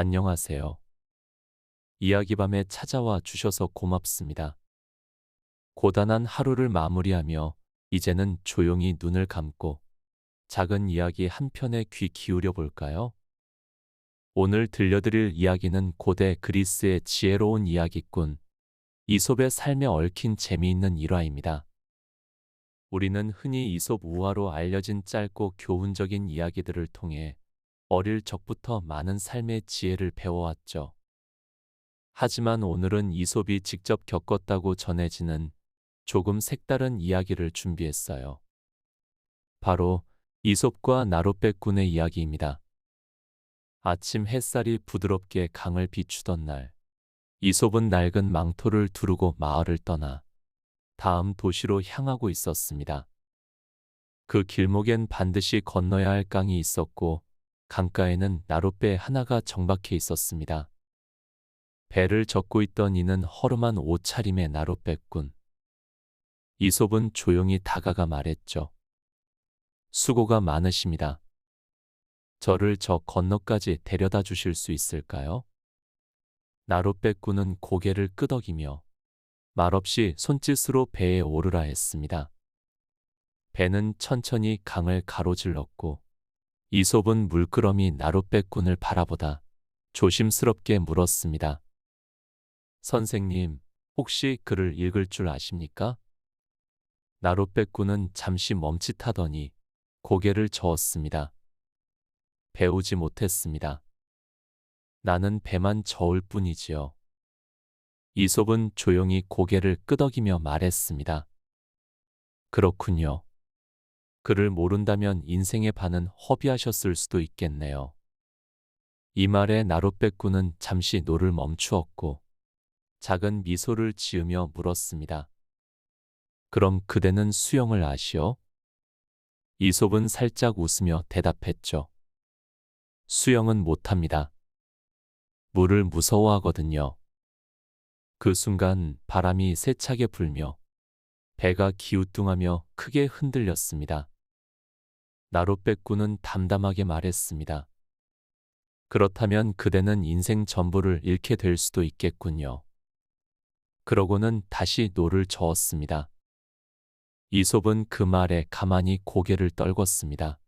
안녕하세요. 이야기밤에 찾아와 주셔서 고맙습니다. 고단한 하루를 마무리하며 이제는 조용히 눈을 감고 작은 이야기 한 편에 귀 기울여 볼까요? 오늘 들려드릴 이야기는 고대 그리스의 지혜로운 이야기꾼 이솝의 삶에 얽힌 재미있는 일화입니다. 우리는 흔히 이솝 우화로 알려진 짧고 교훈적인 이야기들을 통해 어릴 적부터 많은 삶의 지혜를 배워왔죠. 하지만 오늘은 이솝이 직접 겪었다고 전해지는 조금 색다른 이야기를 준비했어요. 바로 이솝과 나룻배꾼의 이야기입니다. 아침 햇살이 부드럽게 강을 비추던 날, 이솝은 낡은 망토를 두르고 마을을 떠나 다음 도시로 향하고 있었습니다. 그 길목엔 반드시 건너야 할 강이 있었고 강가에는 나룻배 하나가 정박해 있었습니다. 배를 젓고 있던 이는 허름한 옷차림의 나룻배꾼. 이솝은 조용히 다가가 말했죠. 수고가 많으십니다. 저를 저 건너까지 데려다 주실 수 있을까요? 나룻배꾼은 고개를 끄덕이며 말없이 손짓으로 배에 오르라 했습니다. 배는 천천히 강을 가로질렀고 이솝은 물끄러미 나룻배꾼을 바라보다 조심스럽게 물었습니다. 선생님, 혹시 글을 읽을 줄 아십니까? 나룻배꾼은 잠시 멈칫하더니 고개를 저었습니다. 배우지 못했습니다. 나는 배만 저을 뿐이지요. 이솝은 조용히 고개를 끄덕이며 말했습니다. 그렇군요. 글을 모른다면 인생의 반은 허비하셨을 수도 있겠네요. 이 말에 나룻배꾼은 잠시 노를 멈추었고 작은 미소를 지으며 물었습니다. 그럼 그대는 수영을 아시오? 이솝은 살짝 웃으며 대답했죠. 수영은 못합니다. 물을 무서워하거든요. 그 순간 바람이 세차게 불며 배가 기우뚱하며 크게 흔들렸습니다. 나룻배꾼은 담담하게 말했습니다. 그렇다면 그대는 인생 전부를 잃게 될 수도 있겠군요. 그러고는 다시 노를 저었습니다. 이솝은 그 말에 가만히 고개를 떨궜습니다.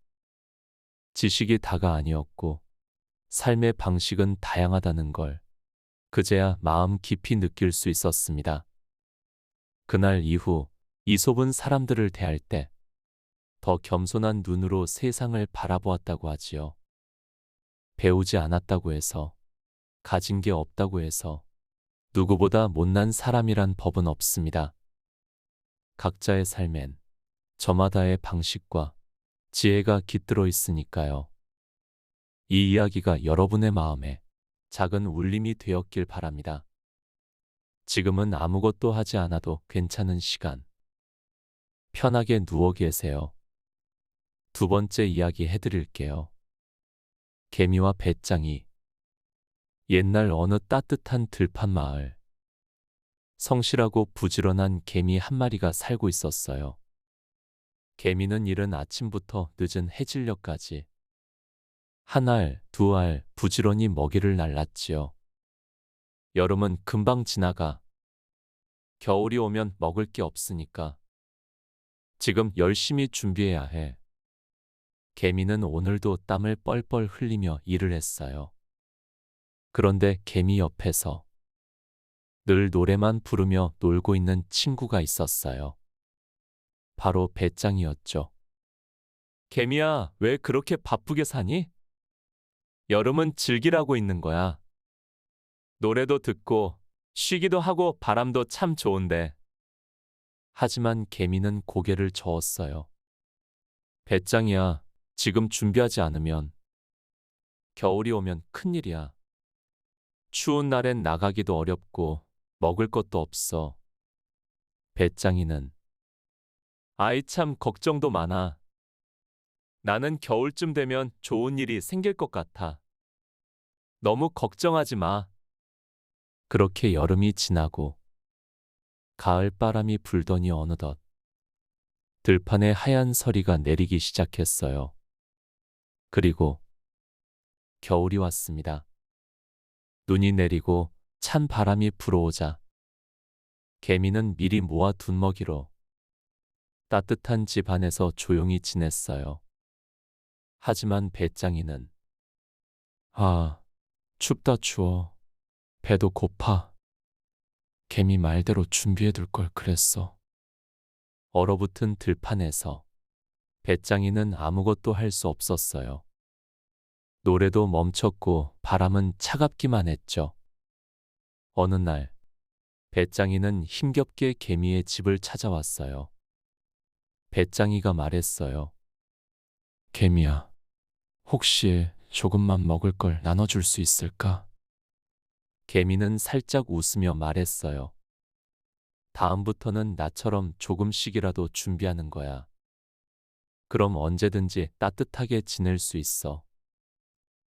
지식이 다가 아니었고 삶의 방식은 다양하다는 걸 그제야 마음 깊이 느낄 수 있었습니다. 그날 이후 이솝은 사람들을 대할 때 더 겸손한 눈으로 세상을 바라보았다고 하지요. 배우지 않았다고 해서, 가진 게 없다고 해서 누구보다 못난 사람이란 법은 없습니다. 각자의 삶엔 저마다의 방식과 지혜가 깃들어 있으니까요. 이 이야기가 여러분의 마음에 작은 울림이 되었길 바랍니다. 지금은 아무것도 하지 않아도 괜찮은 시간. 편하게 누워 계세요. 두 번째 이야기 해드릴게요. 개미와 배짱이. 옛날 어느 따뜻한 들판 마을. 성실하고 부지런한 개미 한 마리가 살고 있었어요. 개미는 이른 아침부터 늦은 해질녘까지 한 알, 두 알 부지런히 먹이를 날랐지요. 여름은 금방 지나가. 겨울이 오면 먹을 게 없으니까 지금 열심히 준비해야 해. 개미는 오늘도 땀을 뻘뻘 흘리며 일을 했어요. 그런데 개미 옆에서 늘 노래만 부르며 놀고 있는 친구가 있었어요. 바로 배짱이었죠. 개미야, 왜 그렇게 바쁘게 사니? 여름은 즐기라고 있는 거야. 노래도 듣고 쉬기도 하고 바람도 참 좋은데. 하지만 개미는 고개를 저었어요. 배짱이야, 지금 준비하지 않으면 겨울이 오면 큰일이야. 추운 날엔 나가기도 어렵고 먹을 것도 없어. 배짱이는 아이 참 걱정도 많아. 나는 겨울쯤 되면 좋은 일이 생길 것 같아. 너무 걱정하지 마. 그렇게 여름이 지나고 가을 바람이 불더니 어느덧 들판에 하얀 서리가 내리기 시작했어요. 그리고 겨울이 왔습니다. 눈이 내리고 찬 바람이 불어오자 개미는 미리 모아둔 먹이로 따뜻한 집 안에서 조용히 지냈어요. 하지만 배짱이는 아, 춥다 추워. 배도 고파. 개미 말대로 준비해둘 걸 그랬어. 얼어붙은 들판에서 배짱이는 아무것도 할 수 없었어요. 노래도 멈췄고 바람은 차갑기만 했죠. 어느 날 배짱이는 힘겹게 개미의 집을 찾아왔어요. 배짱이가 말했어요. 개미야, 혹시 조금만 먹을 걸 나눠줄 수 있을까? 개미는 살짝 웃으며 말했어요. 다음부터는 나처럼 조금씩이라도 준비하는 거야. 그럼 언제든지 따뜻하게 지낼 수 있어.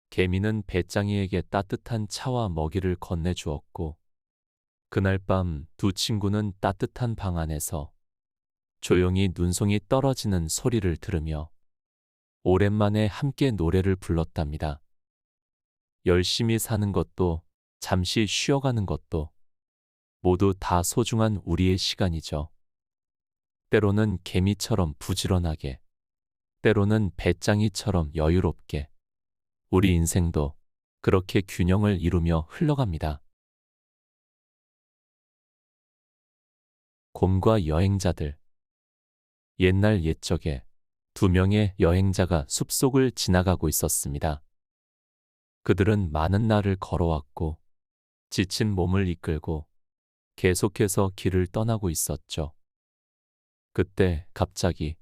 개미는 배짱이에게 따뜻한 차와 먹이를 건네주었고, 그날 밤 두 친구는 따뜻한 방 안에서 조용히 눈송이 떨어지는 소리를 들으며 오랜만에 함께 노래를 불렀답니다. 열심히 사는 것도 잠시 쉬어가는 것도 모두 다 소중한 우리의 시간이죠. 때로는 개미처럼 부지런하게, 때로는 배짱이처럼 여유롭게 우리 인생도 그렇게 균형을 이루며 흘러갑니다. 곰과 여행자들. 옛날 옛적에 두 명의 여행자가 숲속을 지나가고 있었습니다. 그들은 많은 날을 걸어왔고 지친 몸을 이끌고 계속해서 길을 떠나고 있었죠. 그때 갑자기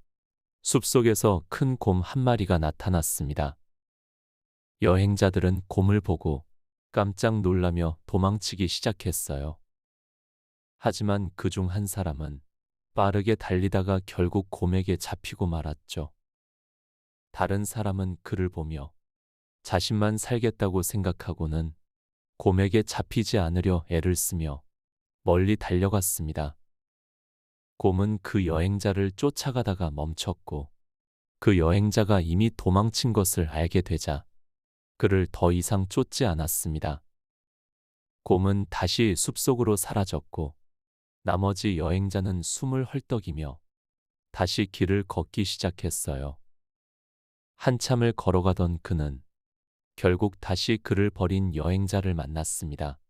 숲속에서 큰 곰 한 마리가 나타났습니다. 여행자들은 곰을 보고 깜짝 놀라며 도망치기 시작했어요. 하지만 그중 한 사람은 빠르게 달리다가 결국 곰에게 잡히고 말았죠. 다른 사람은 그를 보며 자신만 살겠다고 생각하고는 곰에게 잡히지 않으려 애를 쓰며 멀리 달려갔습니다. 곰은 그 여행자를 쫓아가다가 멈췄고 그 여행자가 이미 도망친 것을 알게 되자 그를 더 이상 쫓지 않았습니다. 곰은 다시 숲속으로 사라졌고 나머지 여행자는 숨을 헐떡이며 다시 길을 걷기 시작했어요. 한참을 걸어가던 그는 결국 다시 그를 버린 여행자를 만났습니다.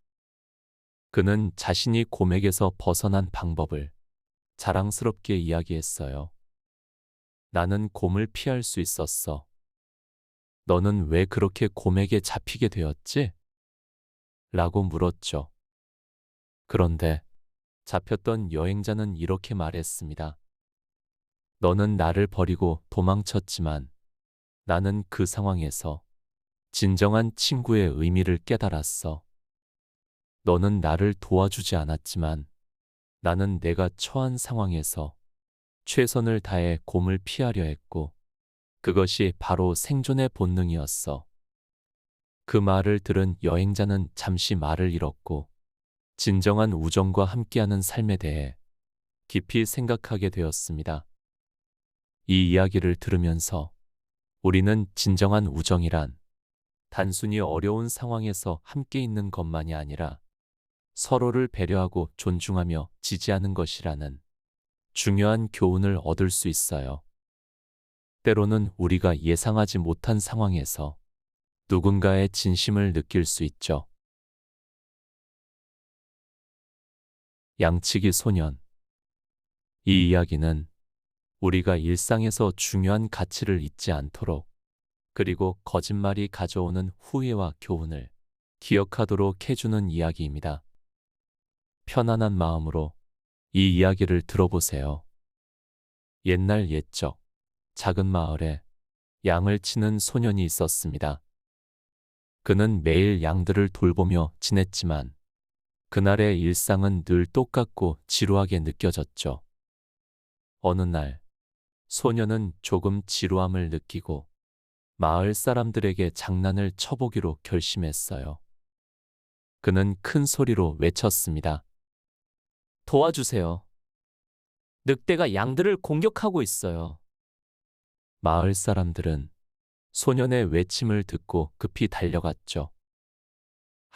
그는 자신이 곰에게서 벗어난 방법을 자랑스럽게 이야기했어요. 나는 곰을 피할 수 있었어. 너는 왜 그렇게 곰에게 잡히게 되었지? 라고 물었죠. 그런데 잡혔던 여행자는 이렇게 말했습니다. 너는 나를 버리고 도망쳤지만 나는 그 상황에서 진정한 친구의 의미를 깨달았어. 너는 나를 도와주지 않았지만 나는 내가 처한 상황에서 최선을 다해 곰을 피하려 했고 그것이 바로 생존의 본능이었어. 그 말을 들은 여행자는 잠시 말을 잃었고 진정한 우정과 함께하는 삶에 대해 깊이 생각하게 되었습니다. 이 이야기를 들으면서 우리는 진정한 우정이란 단순히 어려운 상황에서 함께 있는 것만이 아니라 서로를 배려하고 존중하며 지지하는 것이라는 중요한 교훈을 얻을 수 있어요. 때로는 우리가 예상하지 못한 상황에서 누군가의 진심을 느낄 수 있죠. 양치기 소년. 이 이야기는 우리가 일상에서 중요한 가치를 잊지 않도록 그리고 거짓말이 가져오는 후회와 교훈을 기억하도록 해주는 이야기입니다. 편안한 마음으로 이 이야기를 들어보세요. 옛날 옛적 작은 마을에 양을 치는 소년이 있었습니다. 그는 매일 양들을 돌보며 지냈지만 그날의 일상은 늘 똑같고 지루하게 느껴졌죠. 어느 날 소년은 조금 지루함을 느끼고 마을 사람들에게 장난을 쳐보기로 결심했어요. 그는 큰 소리로 외쳤습니다. 도와주세요. 늑대가 양들을 공격하고 있어요. 마을 사람들은 소년의 외침을 듣고 급히 달려갔죠.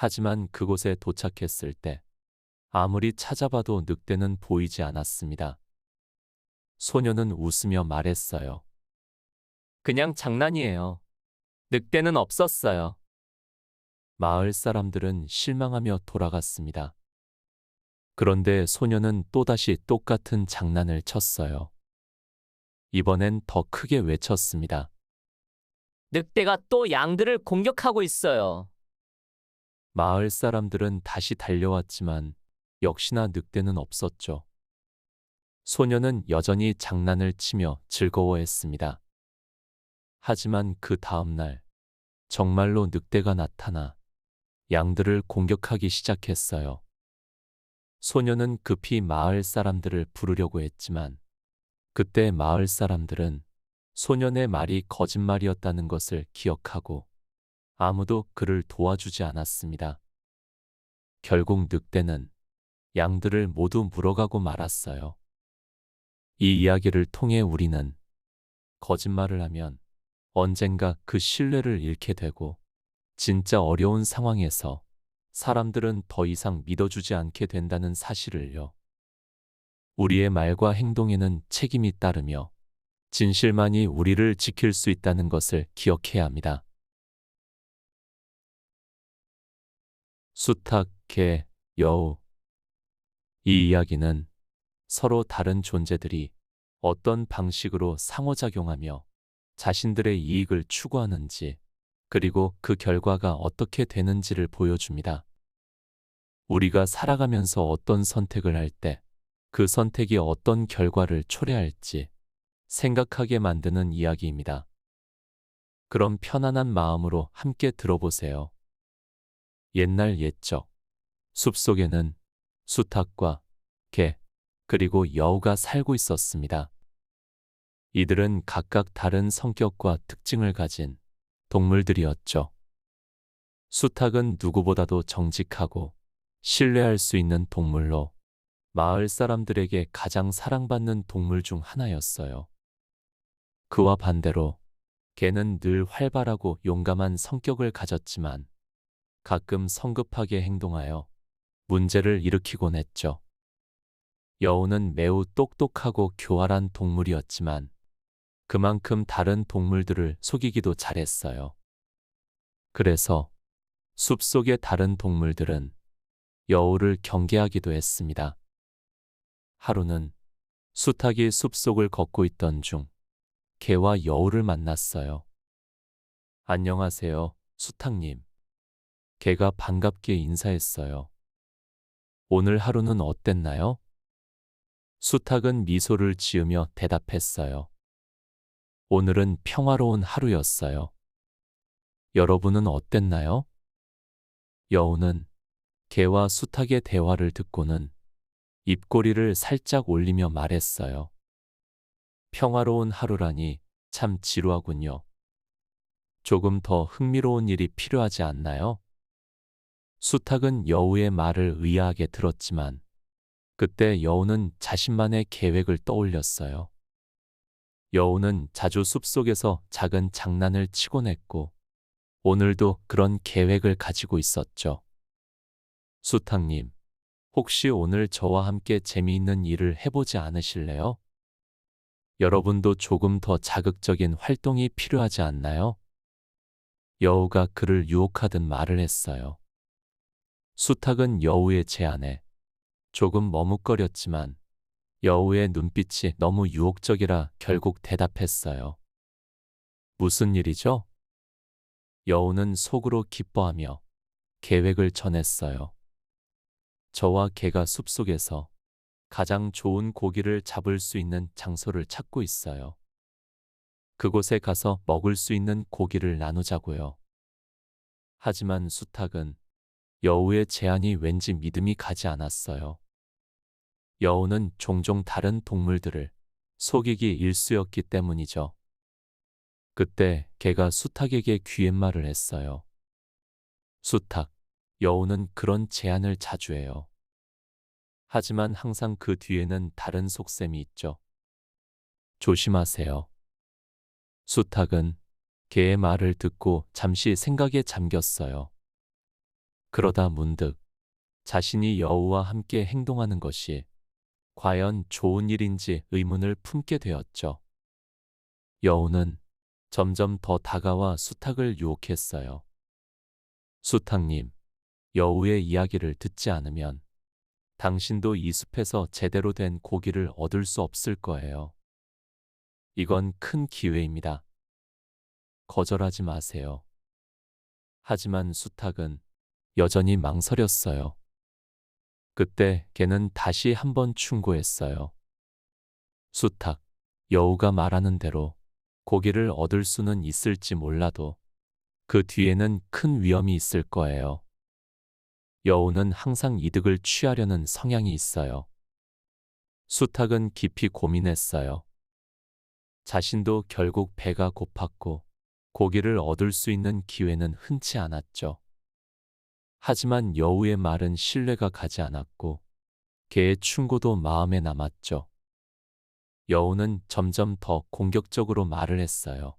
하지만 그곳에 도착했을 때 아무리 찾아봐도 늑대는 보이지 않았습니다. 소녀는 웃으며 말했어요. 그냥 장난이에요. 늑대는 없었어요. 마을 사람들은 실망하며 돌아갔습니다. 그런데 소녀는 또다시 똑같은 장난을 쳤어요. 이번엔 더 크게 외쳤습니다. 늑대가 또 양들을 공격하고 있어요. 마을 사람들은 다시 달려왔지만 역시나 늑대는 없었죠. 소녀는 여전히 장난을 치며 즐거워했습니다. 하지만 그 다음 날 정말로 늑대가 나타나 양들을 공격하기 시작했어요. 소녀는 급히 마을 사람들을 부르려고 했지만 그때 마을 사람들은 소년의 말이 거짓말이었다는 것을 기억하고 아무도 그를 도와주지 않았습니다. 결국 늑대는 양들을 모두 물어가고 말았어요. 이 이야기를 통해 우리는 거짓말을 하면 언젠가 그 신뢰를 잃게 되고 진짜 어려운 상황에서 사람들은 더 이상 믿어주지 않게 된다는 사실을요. 우리의 말과 행동에는 책임이 따르며 진실만이 우리를 지킬 수 있다는 것을 기억해야 합니다. 수탉, 개, 여우. 이 이야기는 서로 다른 존재들이 어떤 방식으로 상호작용하며 자신들의 이익을 추구하는지, 그리고 그 결과가 어떻게 되는지를 보여줍니다. 우리가 살아가면서 어떤 선택을 할 때 그 선택이 어떤 결과를 초래할지 생각하게 만드는 이야기입니다. 그럼 편안한 마음으로 함께 들어보세요. 옛날 옛적 숲속에는 수탉과 개, 그리고 여우가 살고 있었습니다. 이들은 각각 다른 성격과 특징을 가진 동물들이었죠. 수탉은 누구보다도 정직하고 신뢰할 수 있는 동물로 마을 사람들에게 가장 사랑받는 동물 중 하나였어요. 그와 반대로 개는 늘 활발하고 용감한 성격을 가졌지만 가끔 성급하게 행동하여 문제를 일으키곤 했죠. 여우는 매우 똑똑하고 교활한 동물이었지만 그만큼 다른 동물들을 속이기도 잘했어요. 그래서 숲속의 다른 동물들은 여우를 경계하기도 했습니다. 하루는 수탉이 숲속을 걷고 있던 중 개와 여우를 만났어요. 안녕하세요, 수탉님. 개가 반갑게 인사했어요. 오늘 하루는 어땠나요? 수탉은 미소를 지으며 대답했어요. 오늘은 평화로운 하루였어요. 여러분은 어땠나요? 여우는 개와 수탉의 대화를 듣고는 입꼬리를 살짝 올리며 말했어요. 평화로운 하루라니 참 지루하군요. 조금 더 흥미로운 일이 필요하지 않나요? 수탉은 여우의 말을 의아하게 들었지만 그때 여우는 자신만의 계획을 떠올렸어요. 여우는 자주 숲속에서 작은 장난을 치곤 했고 오늘도 그런 계획을 가지고 있었죠. 수탉님, 혹시 오늘 저와 함께 재미있는 일을 해보지 않으실래요? 여러분도 조금 더 자극적인 활동이 필요하지 않나요? 여우가 그를 유혹하듯 말을 했어요. 수탉은 여우의 제안에 조금 머뭇거렸지만 여우의 눈빛이 너무 유혹적이라 결국 대답했어요. 무슨 일이죠? 여우는 속으로 기뻐하며 계획을 전했어요. 저와 개가 숲속에서 가장 좋은 고기를 잡을 수 있는 장소를 찾고 있어요. 그곳에 가서 먹을 수 있는 고기를 나누자고요. 하지만 수탉은 여우의 제안이 왠지 믿음이 가지 않았어요. 여우는 종종 다른 동물들을 속이기 일쑤였기 때문이죠. 그때 개가 수탉에게 귀옛말을 했어요. 수탉, 여우는 그런 제안을 자주 해요. 하지만 항상 그 뒤에는 다른 속셈이 있죠. 조심하세요. 수탉은 개의 말을 듣고 잠시 생각에 잠겼어요. 그러다 문득 자신이 여우와 함께 행동하는 것이 과연 좋은 일인지 의문을 품게 되었죠. 여우는 점점 더 다가와 수탉을 유혹했어요. 수탉님, 여우의 이야기를 듣지 않으면 당신도 이 숲에서 제대로 된 고기를 얻을 수 없을 거예요. 이건 큰 기회입니다. 거절하지 마세요. 하지만 수탉은 여전히 망설였어요. 그때 개는 다시 한번 충고했어요. 수탉, 여우가 말하는 대로 고기를 얻을 수는 있을지 몰라도 그 뒤에는 큰 위험이 있을 거예요. 여우는 항상 이득을 취하려는 성향이 있어요. 수탉은 깊이 고민했어요. 자신도 결국 배가 고팠고 고기를 얻을 수 있는 기회는 흔치 않았죠. 하지만 여우의 말은 신뢰가 가지 않았고 개의 충고도 마음에 남았죠. 여우는 점점 더 공격적으로 말을 했어요.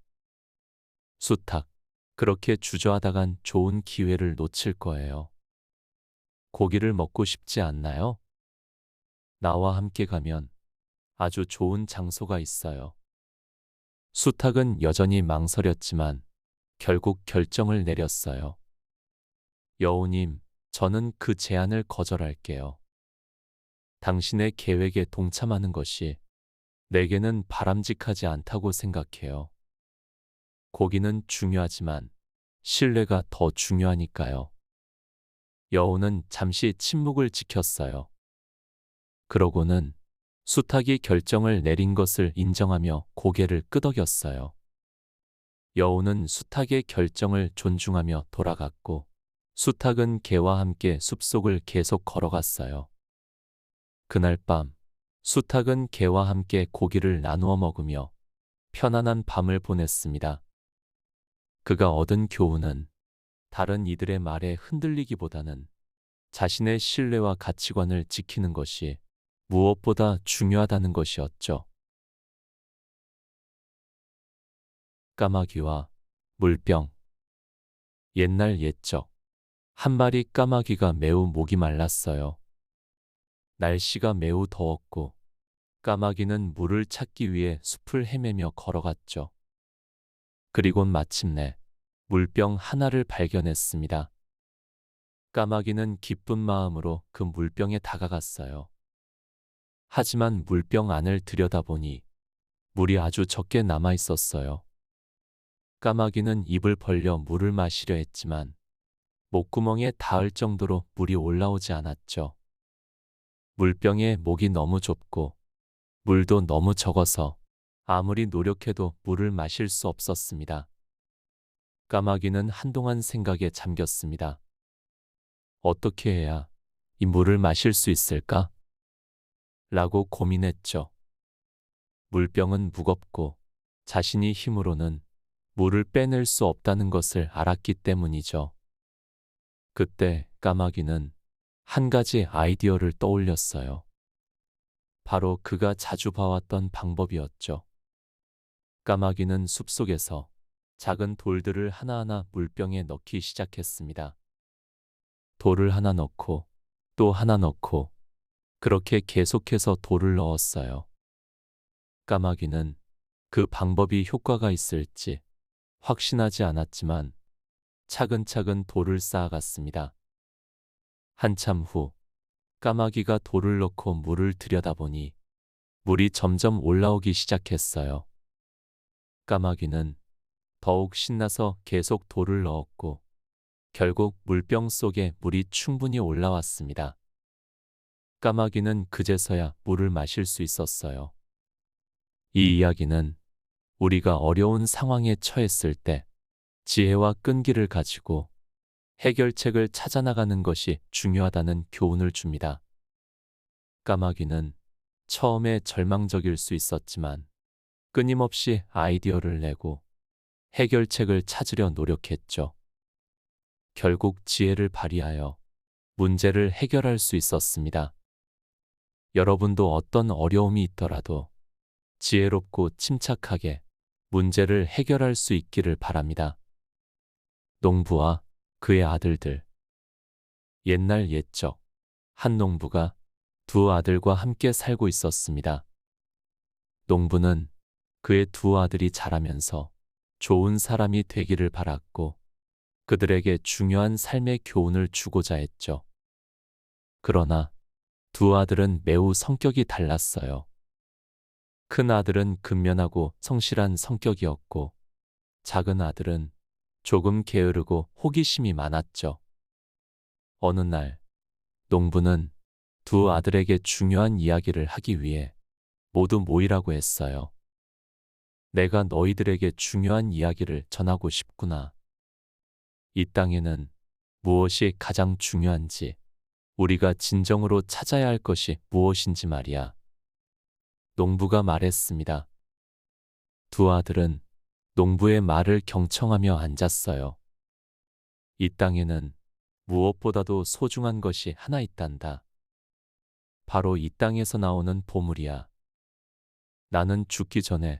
수탉, 그렇게 주저하다간 좋은 기회를 놓칠 거예요. 고기를 먹고 싶지 않나요? 나와 함께 가면 아주 좋은 장소가 있어요. 수탉은 여전히 망설였지만 결국 결정을 내렸어요. 여우님, 저는 그 제안을 거절할게요. 당신의 계획에 동참하는 것이 내게는 바람직하지 않다고 생각해요. 고기는 중요하지만 신뢰가 더 중요하니까요. 여우는 잠시 침묵을 지켰어요. 그러고는 수탉이 결정을 내린 것을 인정하며 고개를 끄덕였어요. 여우는 수탉의 결정을 존중하며 돌아갔고 수탉은 개와 함께 숲속을 계속 걸어갔어요. 그날 밤 수탉은 개와 함께 고기를 나누어 먹으며 편안한 밤을 보냈습니다. 그가 얻은 교훈은 다른 이들의 말에 흔들리기보다는 자신의 신뢰와 가치관을 지키는 것이 무엇보다 중요하다는 것이었죠. 까마귀와 물병. 옛날 옛적 한 마리 까마귀가 매우 목이 말랐어요. 날씨가 매우 더웠고 까마귀는 물을 찾기 위해 숲을 헤매며 걸어갔죠. 그리곤 마침내 물병 하나를 발견했습니다. 까마귀는 기쁜 마음으로 그 물병에 다가갔어요. 하지만 물병 안을 들여다보니 물이 아주 적게 남아 있었어요. 까마귀는 입을 벌려 물을 마시려 했지만 목구멍에 닿을 정도로 물이 올라오지 않았죠. 물병에 목이 너무 좁고 물도 너무 적어서 아무리 노력해도 물을 마실 수 없었습니다. 까마귀는 한동안 생각에 잠겼습니다. 어떻게 해야 이 물을 마실 수 있을까? 라고 고민했죠. 물병은 무겁고 자신이 힘으로는 물을 빼낼 수 없다는 것을 알았기 때문이죠. 그때 까마귀는 한 가지 아이디어를 떠올렸어요. 바로 그가 자주 봐왔던 방법이었죠. 까마귀는 숲속에서 작은 돌들을 하나하나 물병에 넣기 시작했습니다. 돌을 하나 넣고 또 하나 넣고 그렇게 계속해서 돌을 넣었어요. 까마귀는 그 방법이 효과가 있을지 확신하지 않았지만 차근차근 돌을 쌓아갔습니다. 한참 후 까마귀가 돌을 넣고 물을 들여다보니 물이 점점 올라오기 시작했어요. 까마귀는 더욱 신나서 계속 돌을 넣었고 결국 물병 속에 물이 충분히 올라왔습니다. 까마귀는 그제서야 물을 마실 수 있었어요. 이 이야기는 우리가 어려운 상황에 처했을 때 지혜와 끈기를 가지고 해결책을 찾아나가는 것이 중요하다는 교훈을 줍니다. 까마귀는 처음에 절망적일 수 있었지만 끊임없이 아이디어를 내고 해결책을 찾으려 노력했죠. 결국 지혜를 발휘하여 문제를 해결할 수 있었습니다. 여러분도 어떤 어려움이 있더라도 지혜롭고 침착하게 문제를 해결할 수 있기를 바랍니다. 농부와 그의 아들들. 옛날 옛적 한 농부가 두 아들과 함께 살고 있었습니다. 농부는 그의 두 아들이 자라면서 좋은 사람이 되기를 바랐고 그들에게 중요한 삶의 교훈을 주고자 했죠. 그러나 두 아들은 매우 성격이 달랐어요. 큰 아들은 근면하고 성실한 성격이었고 작은 아들은 조금 게으르고 호기심이 많았죠. 어느 날 농부는 두 아들에게 중요한 이야기를 하기 위해 모두 모이라고 했어요. 내가 너희들에게 중요한 이야기를 전하고 싶구나. 이 땅에는 무엇이 가장 중요한지, 우리가 진정으로 찾아야 할 것이 무엇인지 말이야. 농부가 말했습니다. 두 아들은 농부의 말을 경청하며 앉았어요. 이 땅에는 무엇보다도 소중한 것이 하나 있단다. 바로 이 땅에서 나오는 보물이야. 나는 죽기 전에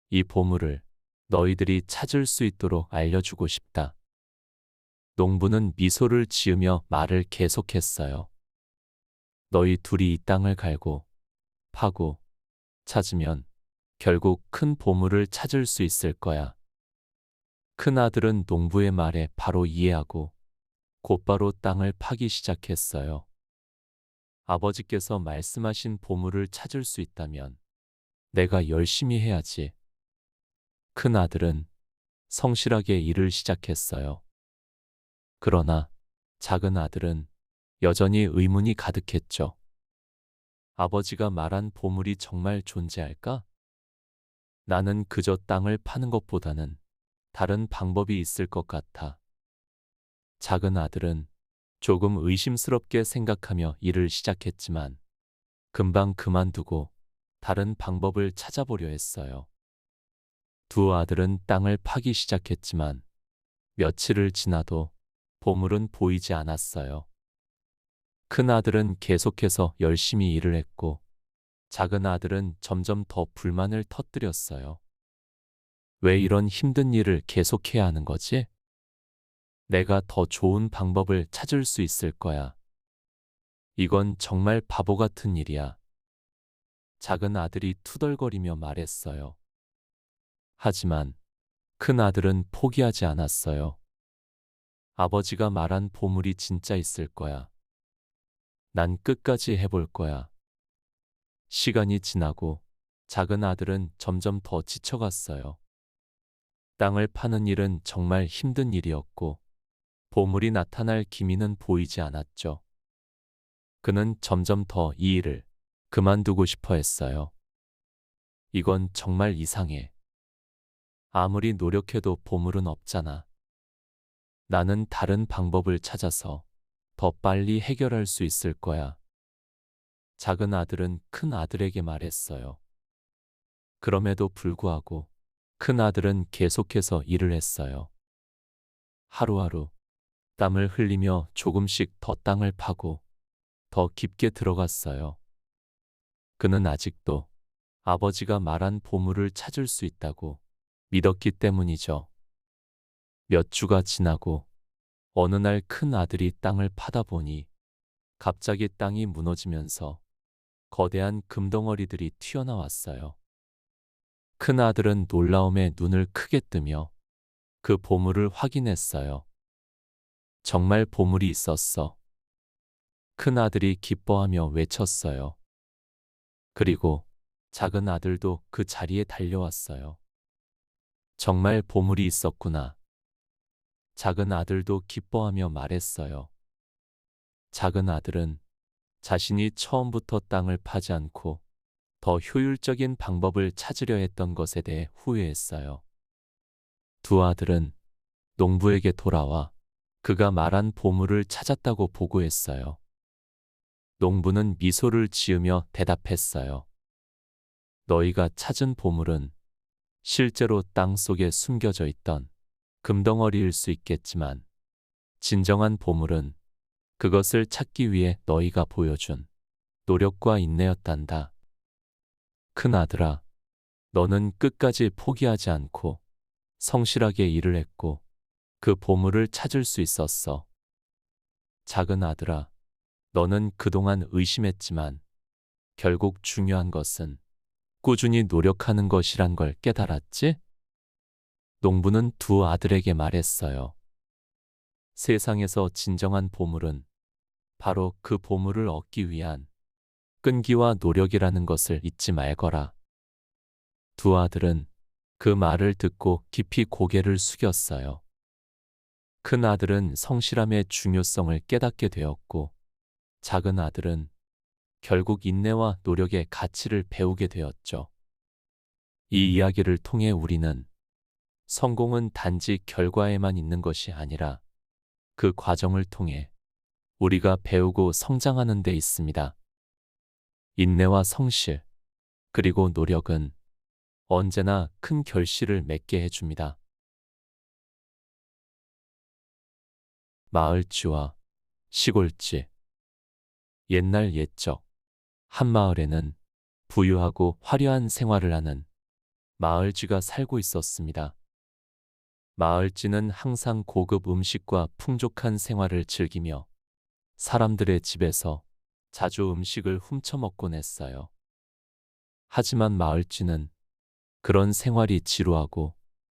이 보물을 너희들이 찾을 수 있도록 알려주고 싶다. 농부는 미소를 지으며 말을 계속했어요. 너희 둘이 이 땅을 갈고 파고 찾으면 결국 큰 보물을 찾을 수 있을 거야. 큰 아들은 농부의 말에 바로 이해하고 곧바로 땅을 파기 시작했어요. 아버지께서 말씀하신 보물을 찾을 수 있다면 내가 열심히 해야지. 큰 아들은 성실하게 일을 시작했어요. 그러나 작은 아들은 여전히 의문이 가득했죠. 아버지가 말한 보물이 정말 존재할까? 나는 그저 땅을 파는 것보다는 다른 방법이 있을 것 같아. 작은 아들은 조금 의심스럽게 생각하며 일을 시작했지만 금방 그만두고 다른 방법을 찾아보려 했어요. 두 아들은 땅을 파기 시작했지만 며칠을 지나도 보물은 보이지 않았어요. 큰 아들은 계속해서 열심히 일을 했고 작은 아들은 점점 더 불만을 터뜨렸어요. 왜 이런 힘든 일을 계속해야 하는 거지? 내가 더 좋은 방법을 찾을 수 있을 거야. 이건 정말 바보 같은 일이야. 작은 아들이 투덜거리며 말했어요. 하지만 큰 아들은 포기하지 않았어요. 아버지가 말한 보물이 진짜 있을 거야. 난 끝까지 해볼 거야. 시간이 지나고 작은 아들은 점점 더 지쳐갔어요. 땅을 파는 일은 정말 힘든 일이었고 보물이 나타날 기미는 보이지 않았죠. 그는 점점 더 이 일을 그만두고 싶어 했어요. 이건 정말 이상해. 아무리 노력해도 보물은 없잖아. 나는 다른 방법을 찾아서 더 빨리 해결할 수 있을 거야. 작은 아들은 큰 아들에게 말했어요. 그럼에도 불구하고 큰 아들은 계속해서 일을 했어요. 하루하루 땀을 흘리며 조금씩 더 땅을 파고 더 깊게 들어갔어요. 그는 아직도 아버지가 말한 보물을 찾을 수 있다고 믿었기 때문이죠. 몇 주가 지나고 어느 날 큰 아들이 땅을 파다 보니 갑자기 땅이 무너지면서 거대한 금덩어리들이 튀어나왔어요. 큰 아들은 놀라움에 눈을 크게 뜨며 그 보물을 확인했어요. 정말 보물이 있었어. 큰 아들이 기뻐하며 외쳤어요. 그리고 작은 아들도 그 자리에 달려왔어요. 정말 보물이 있었구나. 작은 아들도 기뻐하며 말했어요. 작은 아들은 자신이 처음부터 땅을 파지 않고 더 효율적인 방법을 찾으려 했던 것에 대해 후회했어요. 두 아들은 농부에게 돌아와 그가 말한 보물을 찾았다고 보고했어요. 농부는 미소를 지으며 대답했어요. 너희가 찾은 보물은 실제로 땅 속에 숨겨져 있던 금덩어리일 수 있겠지만 진정한 보물은 그것을 찾기 위해 너희가 보여준 노력과 인내였단다. 큰 아들아, 너는 끝까지 포기하지 않고 성실하게 일을 했고 그 보물을 찾을 수 있었어. 작은 아들아, 너는 그동안 의심했지만 결국 중요한 것은 꾸준히 노력하는 것이란 걸 깨달았지? 농부는 두 아들에게 말했어요. 세상에서 진정한 보물은 바로 그 보물을 얻기 위한 끈기와 노력이라는 것을 잊지 말거라. 두 아들은 그 말을 듣고 깊이 고개를 숙였어요. 큰 아들은 성실함의 중요성을 깨닫게 되었고, 작은 아들은 결국 인내와 노력의 가치를 배우게 되었죠. 이 이야기를 통해 우리는 성공은 단지 결과에만 있는 것이 아니라 그 과정을 통해 우리가 배우고 성장하는 데 있습니다. 인내와 성실, 그리고 노력은 언제나 큰 결실을 맺게 해줍니다. 마을쥐와 시골쥐. 옛날 옛적 한 마을에는 부유하고 화려한 생활을 하는 마을쥐가 살고 있었습니다. 마을쥐는 항상 고급 음식과 풍족한 생활을 즐기며 사람들의 집에서 자주 음식을 훔쳐 먹곤 했어요. 하지만 마을쥐는 그런 생활이 지루하고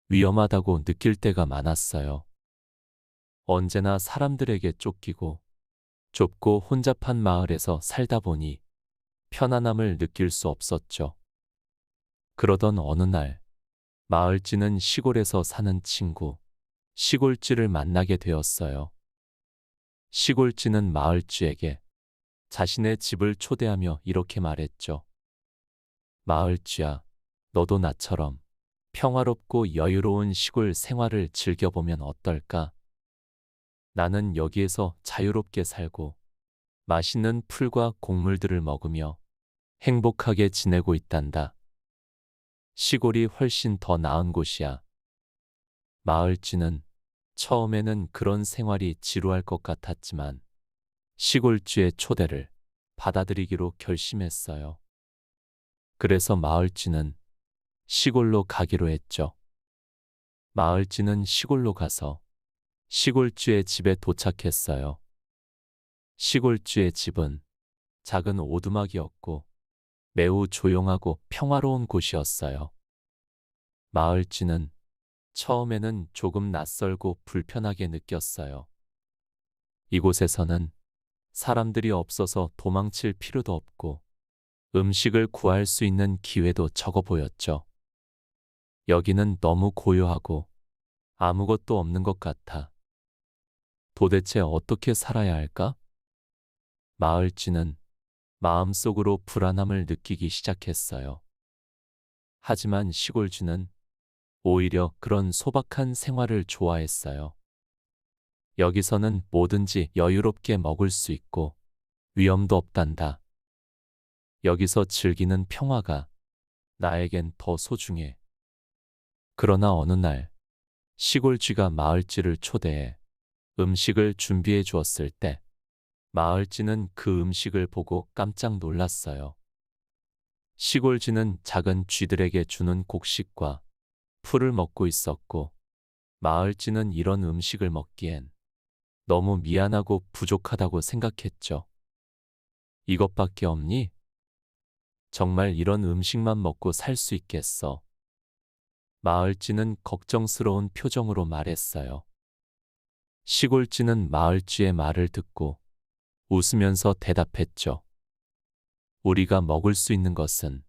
위험하다고 느낄 때가 많았어요. 언제나 사람들에게 쫓기고 좁고 혼잡한 마을에서 살다 보니 편안함을 느낄 수 없었죠. 그러던 어느 날, 마을쥐는 시골에서 사는 친구, 시골쥐를 만나게 되었어요. 시골쥐는 마을쥐에게 자신의 집을 초대하며 이렇게 말했죠. 마을쥐야, 너도 나처럼 평화롭고 여유로운 시골 생활을 즐겨보면 어떨까? 나는 여기에서 자유롭게 살고 맛있는 풀과 곡물들을 먹으며 행복하게 지내고 있단다. 시골이 훨씬 더 나은 곳이야. 마을쥐는 처음에는 그런 생활이 지루할 것 같았지만 시골쥐의 초대를 받아들이기로 결심했어요. 그래서 마을쥐는 시골로 가기로 했죠. 마을쥐는 시골로 가서 시골쥐의 집에 도착했어요. 시골쥐의 집은 작은 오두막이었고 매우 조용하고 평화로운 곳이었어요. 마을쥐는 처음에는 조금 낯설고 불편하게 느꼈어요. 이곳에서는 사람들이 없어서 도망칠 필요도 없고 음식을 구할 수 있는 기회도 적어 보였죠. 여기는 너무 고요하고 아무것도 없는 것 같아. 도대체 어떻게 살아야 할까? 마을쥐는 마음속으로 불안함을 느끼기 시작했어요. 하지만 시골쥐는 오히려 그런 소박한 생활을 좋아했어요. 여기서는 뭐든지 여유롭게 먹을 수 있고 위험도 없단다. 여기서 즐기는 평화가 나에겐 더 소중해. 그러나 어느 날 시골쥐가 마을쥐를 초대해 음식을 준비해 주었을 때 마을쥐는 그 음식을 보고 깜짝 놀랐어요. 시골쥐는 작은 쥐들에게 주는 곡식과 풀을 먹고 있었고 마을쥐는 이런 음식을 먹기엔 너무 미안하고 부족하다고 생각했죠. 이것밖에 없니? 정말 이런 음식만 먹고 살 수 있겠어? 마을쥐는 걱정스러운 표정으로 말했어요. 시골쥐는 마을쥐의 말을 듣고 웃으면서 대답했죠. 우리가 먹을 수 있는 것은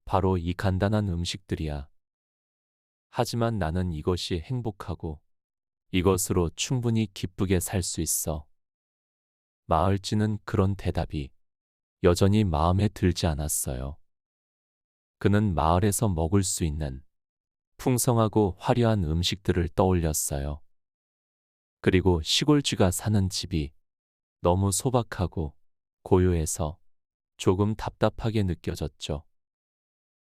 바로 이 간단한 음식들이야. 하지만 나는 이것이 행복하고 이것으로 충분히 기쁘게 살 수 있어. 마을쥐는 그런 대답이 여전히 마음에 들지 않았어요. 그는 마을에서 먹을 수 있는 풍성하고 화려한 음식들을 떠올렸어요. 그리고 시골쥐가 사는 집이 너무 소박하고 고요해서 조금 답답하게 느껴졌죠.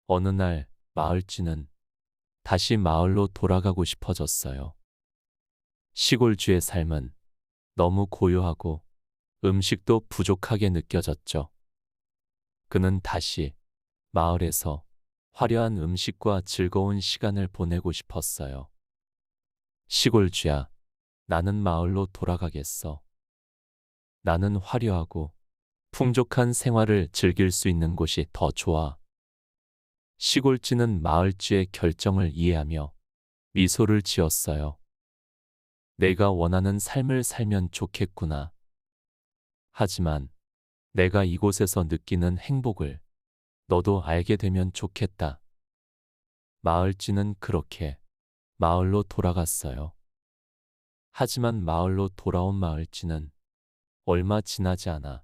어느 날 마을쥐는 다시 마을로 돌아가고 싶어졌어요. 시골쥐의 삶은 너무 고요하고 음식도 부족하게 느껴졌죠. 그는 다시 마을에서 화려한 음식과 즐거운 시간을 보내고 싶었어요. 시골쥐야, 나는 마을로 돌아가겠어. 나는 화려하고 풍족한 생활을 즐길 수 있는 곳이 더 좋아. 시골쥐는 마을쥐의 결정을 이해하며 미소를 지었어요. 내가 원하는 삶을 살면 좋겠구나. 하지만 내가 이곳에서 느끼는 행복을 너도 알게 되면 좋겠다. 마을쥐는 그렇게 마을로 돌아갔어요. 하지만 마을로 돌아온 마을쥐는 얼마 지나지 않아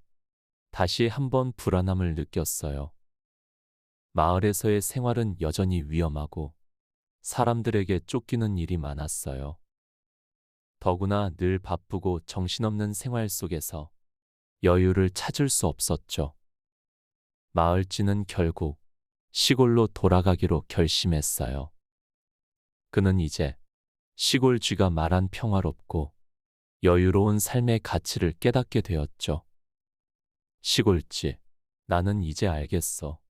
다시 한번 불안함을 느꼈어요. 마을에서의 생활은 여전히 위험하고 사람들에게 쫓기는 일이 많았어요. 더구나 늘 바쁘고 정신없는 생활 속에서 여유를 찾을 수 없었죠. 마을쥐는 결국 시골로 돌아가기로 결심했어요. 그는 이제 시골 쥐가 말한 평화롭고 여유로운 삶의 가치를 깨닫게 되었죠. 시골쥐, 나는 이제 알겠어.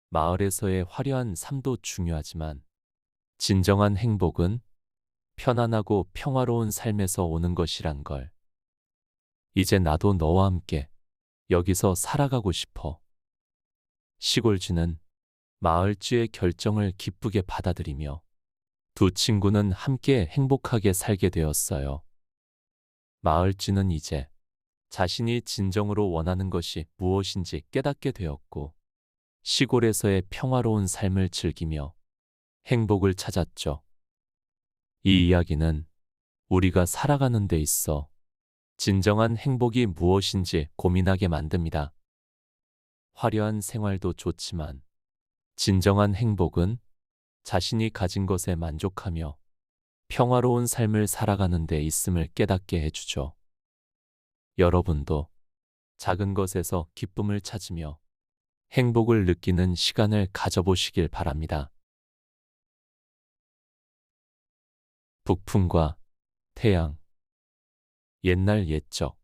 마을에서의 화려한 삶도 중요하지만 진정한 행복은 편안하고 평화로운 삶에서 오는 것이란 걸. 이제 나도 너와 함께 여기서 살아가고 싶어. 시골쥐는 마을쥐의 결정을 기쁘게 받아들이며 두 친구는 함께 행복하게 살게 되었어요. 마을쥐는 이제 자신이 진정으로 원하는 것이 무엇인지 깨닫게 되었고 시골에서의 평화로운 삶을 즐기며 행복을 찾았죠. 이 이야기는 우리가 살아가는 데 있어 진정한 행복이 무엇인지 고민하게 만듭니다. 화려한 생활도 좋지만 진정한 행복은 자신이 가진 것에 만족하며 평화로운 삶을 살아가는 데 있음을 깨닫게 해주죠. 여러분도 작은 것에서 기쁨을 찾으며 행복을 느끼는 시간을 가져보시길 바랍니다. 북풍과 태양. 옛날 옛적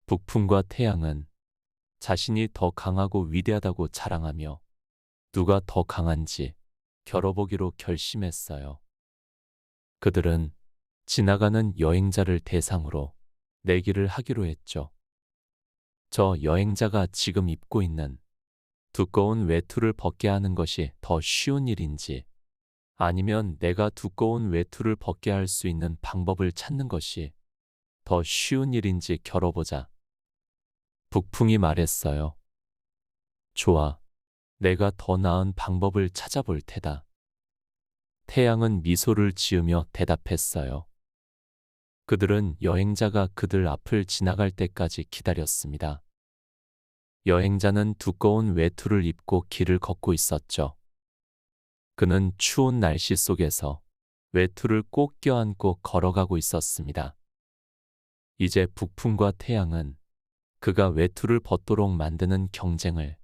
북풍과 태양은 자신이 더 강하고 위대하다고 자랑하며 누가 더 강한지 겨뤄보기로 결심했어요. 그들은 지나가는 여행자를 대상으로 내기를 하기로 했죠. 저 여행자가 지금 입고 있는 두꺼운 외투를 벗게 하는 것이 더 쉬운 일인지 아니면 내가 두꺼운 외투를 벗게 할 수 있는 방법을 찾는 것이 더 쉬운 일인지 겨뤄보자. 북풍이 말했어요. 좋아. 내가 더 나은 방법을 찾아볼 테다. 태양은 미소를 지으며 대답했어요. 그들은 여행자가 그들 앞을 지나갈 때까지 기다렸습니다. 여행자는 두꺼운 외투를 입고 길을 걷고 있었죠. 그는 추운 날씨 속에서 외투를 꼭 껴안고 걸어가고 있었습니다. 이제 북풍과 태양은 그가 외투를 벗도록 만드는 경쟁을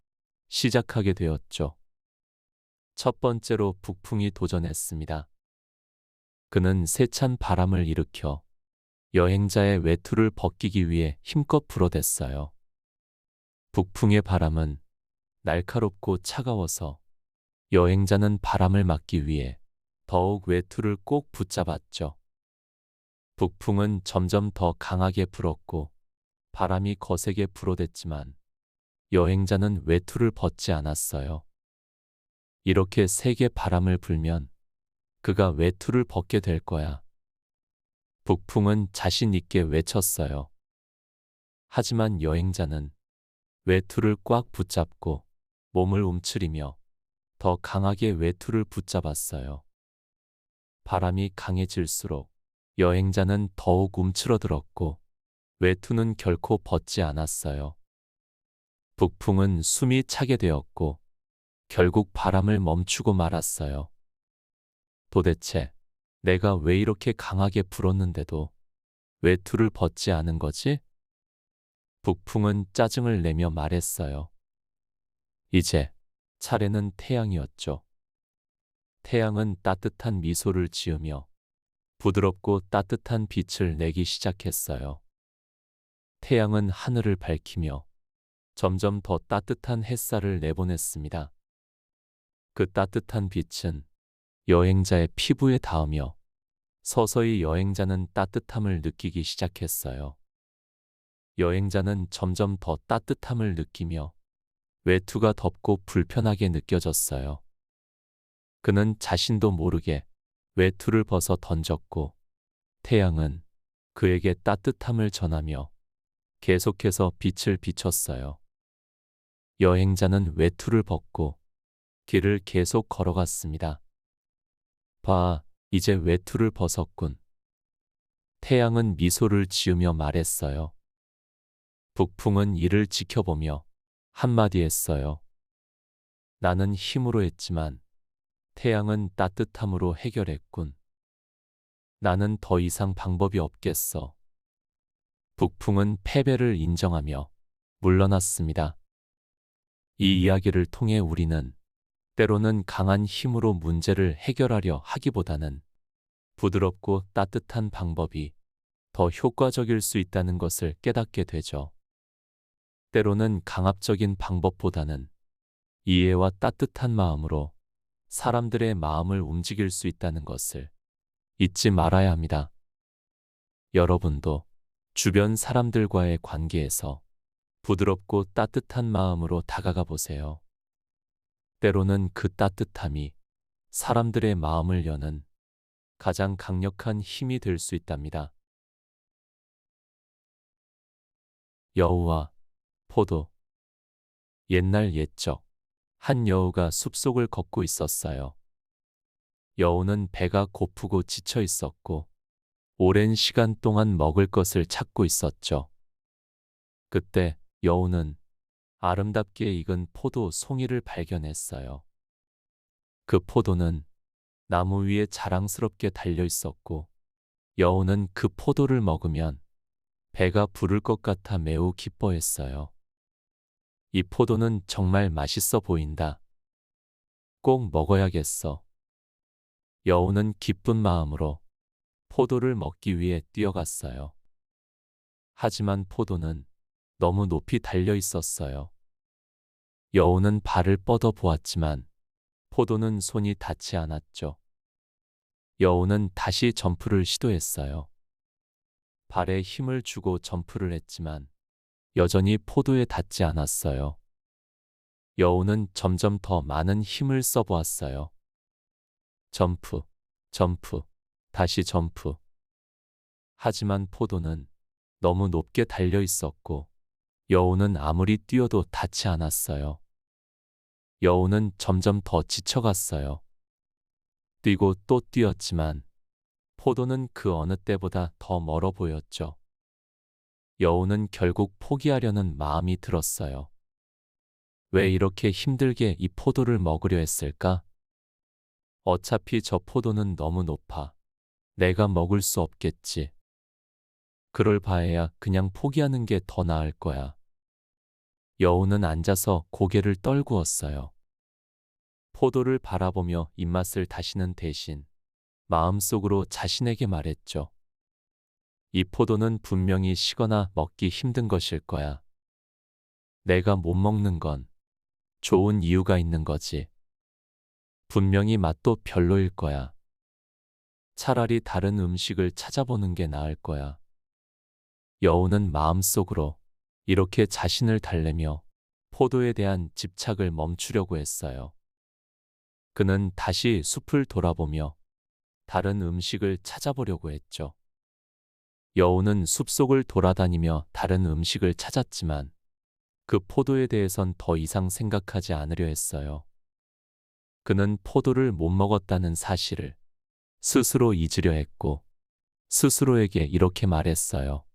시작하게 되었죠. 첫 번째로 북풍이 도전했습니다. 그는 세찬 바람을 일으켜 여행자의 외투를 벗기기 위해 힘껏 불어댔어요. 북풍의 바람은 날카롭고 차가워서 여행자는 바람을 막기 위해 더욱 외투를 꼭 붙잡았죠. 북풍은 점점 더 강하게 불었고 바람이 거세게 불어댔지만 여행자는 외투를 벗지 않았어요. 이렇게 세게 바람을 불면 그가 외투를 벗게 될 거야. 북풍은 자신 있게 외쳤어요. 하지만 여행자는 외투를 꽉 붙잡고 몸을 움츠리며 더 강하게 외투를 붙잡았어요. 바람이 강해질수록 여행자는 더욱 움츠러들었고 외투는 결코 벗지 않았어요. 북풍은 숨이 차게 되었고 결국 바람을 멈추고 말았어요. 도대체 내가 왜 이렇게 강하게 불었는데도 외투를 벗지 않은 거지? 북풍은 짜증을 내며 말했어요. 이제 차례는 태양이었죠. 태양은 따뜻한 미소를 지으며 부드럽고 따뜻한 빛을 내기 시작했어요. 태양은 하늘을 밝히며 점점 더 따뜻한 햇살을 내보냈습니다. 그 따뜻한 빛은 여행자의 피부에 닿으며 서서히 여행자는 따뜻함을 느끼기 시작했어요. 여행자는 점점 더 따뜻함을 느끼며 외투가 덥고 불편하게 느껴졌어요. 그는 자신도 모르게 외투를 벗어 던졌고 태양은 그에게 따뜻함을 전하며 계속해서 빛을 비췄어요. 여행자는 외투를 벗고 길을 계속 걸어갔습니다. 봐, 이제 외투를 벗었군. 태양은 미소를 지으며 말했어요. 북풍은 이를 지켜보며 한마디 했어요. 나는 힘으로 했지만 태양은 따뜻함으로 해결했군. 나는 더 이상 방법이 없겠어. 북풍은 패배를 인정하며 물러났습니다. 이 이야기를 통해 우리는 때로는 강한 힘으로 문제를 해결하려 하기보다는 부드럽고 따뜻한 방법이 더 효과적일 수 있다는 것을 깨닫게 되죠. 때로는 강압적인 방법보다는 이해와 따뜻한 마음으로 사람들의 마음을 움직일 수 있다는 것을 잊지 말아야 합니다. 여러분도 주변 사람들과의 관계에서 부드럽고 따뜻한 마음으로 다가가 보세요. 때로는 그 따뜻함이 사람들의 마음을 여는 가장 강력한 힘이 될 수 있답니다. 여우와 포도. 옛날 옛적 한 여우가 숲속을 걷고 있었어요. 여우는 배가 고프고 지쳐 있었고 오랜 시간 동안 먹을 것을 찾고 있었죠. 그때 여우는 아름답게 익은 포도 송이를 발견했어요. 그 포도는 나무 위에 자랑스럽게 달려 있었고 여우는 그 포도를 먹으면 배가 부를 것 같아 매우 기뻐했어요. 이 포도는 정말 맛있어 보인다. 꼭 먹어야겠어. 여우는 기쁜 마음으로 포도를 먹기 위해 뛰어갔어요. 하지만 포도는 너무 높이 달려 있었어요. 여우는 발을 뻗어 보았지만 포도는 손이 닿지 않았죠. 여우는 다시 점프를 시도했어요. 발에 힘을 주고 점프를 했지만 여전히 포도에 닿지 않았어요. 여우는 점점 더 많은 힘을 써보았어요. 점프, 점프, 다시 점프. 하지만 포도는 너무 높게 달려 있었고 여우는 아무리 뛰어도 닿지 않았어요. 여우는 점점 더 지쳐갔어요. 뛰고 또 뛰었지만 포도는 그 어느 때보다 더 멀어 보였죠. 여우는 결국 포기하려는 마음이 들었어요. 왜 이렇게 힘들게 이 포도를 먹으려 했을까? 어차피 저 포도는 너무 높아. 내가 먹을 수 없겠지. 그럴 바에야 그냥 포기하는 게 더 나을 거야. 여우는 앉아서 고개를 떨구었어요. 포도를 바라보며 입맛을 다시는 대신 마음속으로 자신에게 말했죠. 이 포도는 분명히 시거나 먹기 힘든 것일 거야. 내가 못 먹는 건 좋은 이유가 있는 거지. 분명히 맛도 별로일 거야. 차라리 다른 음식을 찾아보는 게 나을 거야. 여우는 마음속으로 이렇게 자신을 달래며 포도에 대한 집착을 멈추려고 했어요. 그는 다시 숲을 돌아보며 다른 음식을 찾아보려고 했죠. 여우는 숲속을 돌아다니며 다른 음식을 찾았지만 그 포도에 대해선 더 이상 생각하지 않으려 했어요. 그는 포도를 못 먹었다는 사실을 스스로 잊으려 했고 스스로에게 이렇게 말했어요.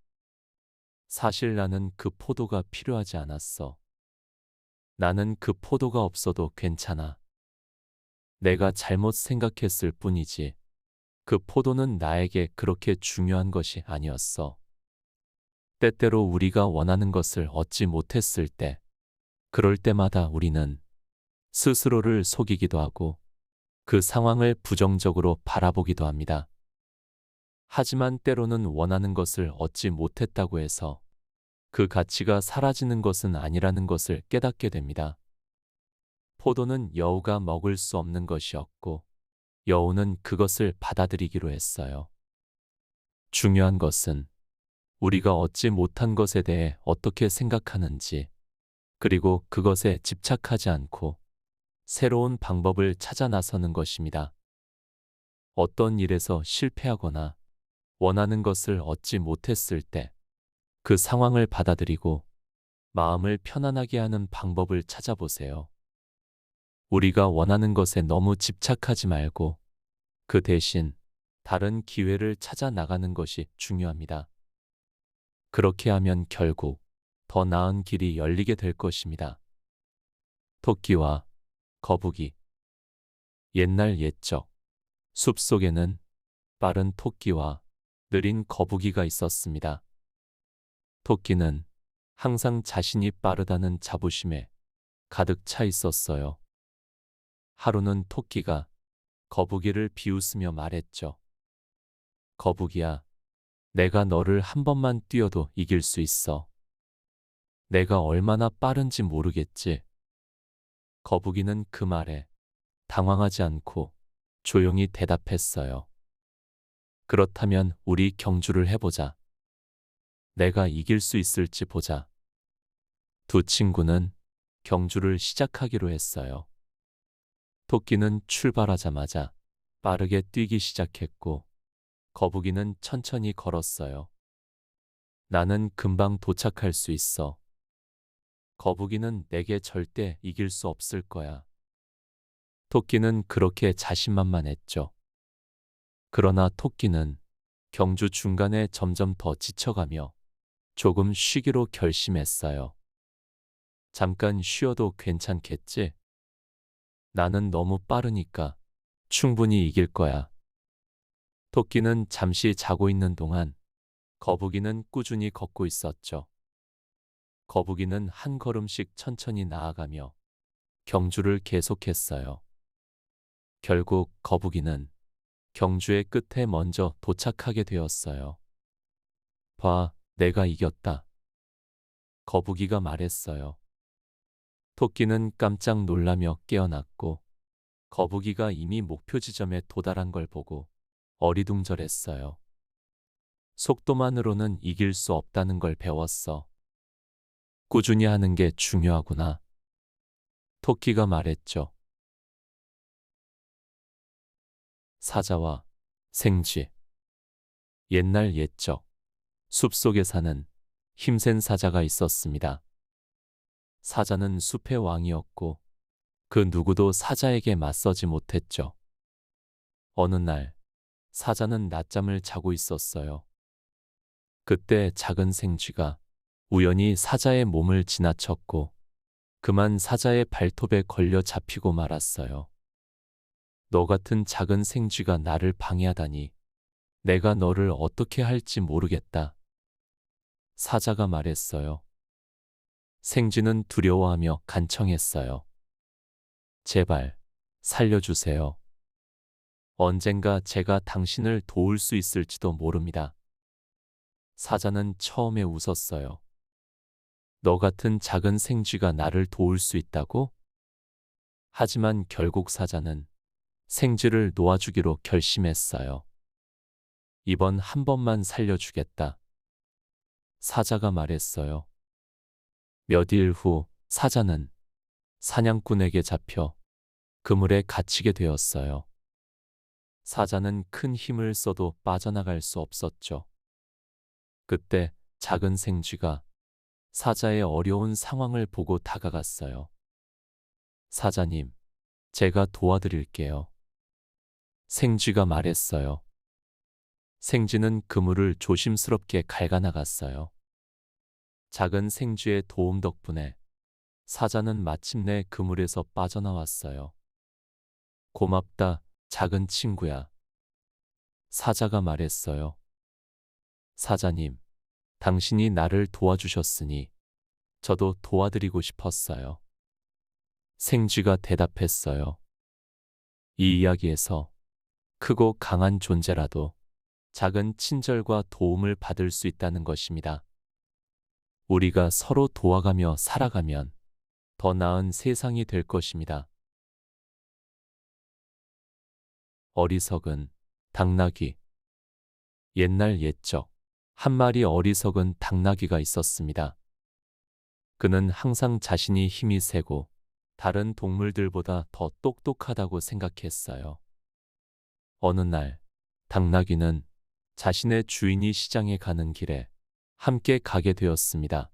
사실 나는 그 포도가 필요하지 않았어. 나는 그 포도가 없어도 괜찮아. 내가 잘못 생각했을 뿐이지. 그 포도는 나에게 그렇게 중요한 것이 아니었어. 때때로 우리가 원하는 것을 얻지 못했을 때, 그럴 때마다 우리는 스스로를 속이기도 하고 그 상황을 부정적으로 바라보기도 합니다. 하지만 때로는 원하는 것을 얻지 못했다고 해서 그 가치가 사라지는 것은 아니라는 것을 깨닫게 됩니다. 포도는 여우가 먹을 수 없는 것이었고 여우는 그것을 받아들이기로 했어요. 중요한 것은 우리가 얻지 못한 것에 대해 어떻게 생각하는지, 그리고 그것에 집착하지 않고 새로운 방법을 찾아 나서는 것입니다. 어떤 일에서 실패하거나 원하는 것을 얻지 못했을 때 그 상황을 받아들이고 마음을 편안하게 하는 방법을 찾아보세요. 우리가 원하는 것에 너무 집착하지 말고 그 대신 다른 기회를 찾아 나가는 것이 중요합니다. 그렇게 하면 결국 더 나은 길이 열리게 될 것입니다. 토끼와 거북이. 옛날 옛적 숲속에는 빠른 토끼와 느린 거북이가 있었습니다. 토끼는 항상 자신이 빠르다는 자부심에 가득 차 있었어요. 하루는 토끼가 거북이를 비웃으며 말했죠. 거북이야, 내가 너를 한 번만 뛰어도 이길 수 있어. 내가 얼마나 빠른지 모르겠지. 거북이는 그 말에 당황하지 않고 조용히 대답했어요. 그렇다면 우리 경주를 해보자. 내가 이길 수 있을지 보자. 두 친구는 경주를 시작하기로 했어요. 토끼는 출발하자마자 빠르게 뛰기 시작했고, 거북이는 천천히 걸었어요. 나는 금방 도착할 수 있어. 거북이는 내게 절대 이길 수 없을 거야. 토끼는 그렇게 자신만만했죠. 그러나 토끼는 경주 중간에 점점 더 지쳐가며 조금 쉬기로 결심했어요. 잠깐 쉬어도 괜찮겠지? 나는 너무 빠르니까 충분히 이길 거야. 토끼는 잠시 자고 있는 동안 거북이는 꾸준히 걷고 있었죠. 거북이는 한 걸음씩 천천히 나아가며 경주를 계속했어요. 결국 거북이는 경주의 끝에 먼저 도착하게 되었어요. 봐, 내가 이겼다. 거북이가 말했어요. 토끼는 깜짝 놀라며 깨어났고, 거북이가 이미 목표 지점에 도달한 걸 보고 어리둥절했어요. 속도만으로는 이길 수 없다는 걸 배웠어. 꾸준히 하는 게 중요하구나. 토끼가 말했죠. 사자와 생쥐. 옛날 옛적 숲속에 사는 힘센 사자가 있었습니다. 사자는 숲의 왕이었고 그 누구도 사자에게 맞서지 못했죠. 어느 날 사자는 낮잠을 자고 있었어요. 그때 작은 생쥐가 우연히 사자의 몸을 지나쳤고 그만 사자의 발톱에 걸려 잡히고 말았어요. 너 같은 작은 생쥐가 나를 방해하다니 내가 너를 어떻게 할지 모르겠다. 사자가 말했어요. 생쥐는 두려워하며 간청했어요. 제발 살려주세요. 언젠가 제가 당신을 도울 수 있을지도 모릅니다. 사자는 처음에 웃었어요. 너 같은 작은 생쥐가 나를 도울 수 있다고? 하지만 결국 사자는 생쥐를 놓아주기로 결심했어요. 이번 한 번만 살려주겠다. 사자가 말했어요. 몇 일 후 사자는 사냥꾼에게 잡혀 그물에 갇히게 되었어요. 사자는 큰 힘을 써도 빠져나갈 수 없었죠. 그때 작은 생쥐가 사자의 어려운 상황을 보고 다가갔어요. 사자님, 제가 도와드릴게요. 생쥐가 말했어요. 생쥐는 그물을 조심스럽게 갉아나갔어요. 작은 생쥐의 도움 덕분에 사자는 마침내 그물에서 빠져나왔어요. 고맙다, 작은 친구야. 사자가 말했어요. 사자님, 당신이 나를 도와주셨으니 저도 도와드리고 싶었어요. 생쥐가 대답했어요. 이 이야기에서 크고 강한 존재라도 작은 친절과 도움을 받을 수 있다는 것입니다. 우리가 서로 도와가며 살아가면 더 나은 세상이 될 것입니다. 어리석은 당나귀. 옛날 옛적 한 마리 어리석은 당나귀가 있었습니다. 그는 항상 자신이 힘이 세고 다른 동물들보다 더 똑똑하다고 생각했어요. 어느 날, 당나귀는 자신의 주인이 시장에 가는 길에 함께 가게 되었습니다.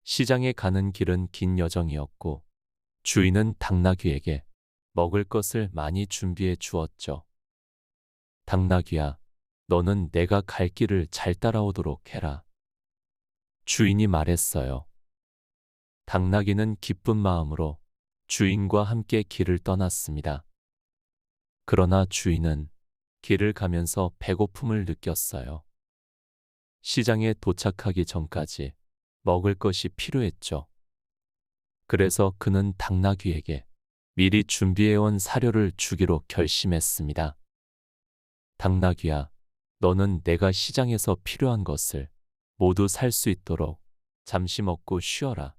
시장에 가는 길은 긴 여정이었고, 주인은 당나귀에게 먹을 것을 많이 준비해 주었죠. 당나귀야, 너는 내가 갈 길을 잘 따라오도록 해라. 주인이 말했어요. 당나귀는 기쁜 마음으로 주인과 함께 길을 떠났습니다. 그러나 주인은 길을 가면서 배고픔을 느꼈어요. 시장에 도착하기 전까지 먹을 것이 필요했죠. 그래서 그는 당나귀에게 미리 준비해온 사료를 주기로 결심했습니다. 당나귀야, 너는 내가 시장에서 필요한 것을 모두 살 수 있도록 잠시 먹고 쉬어라.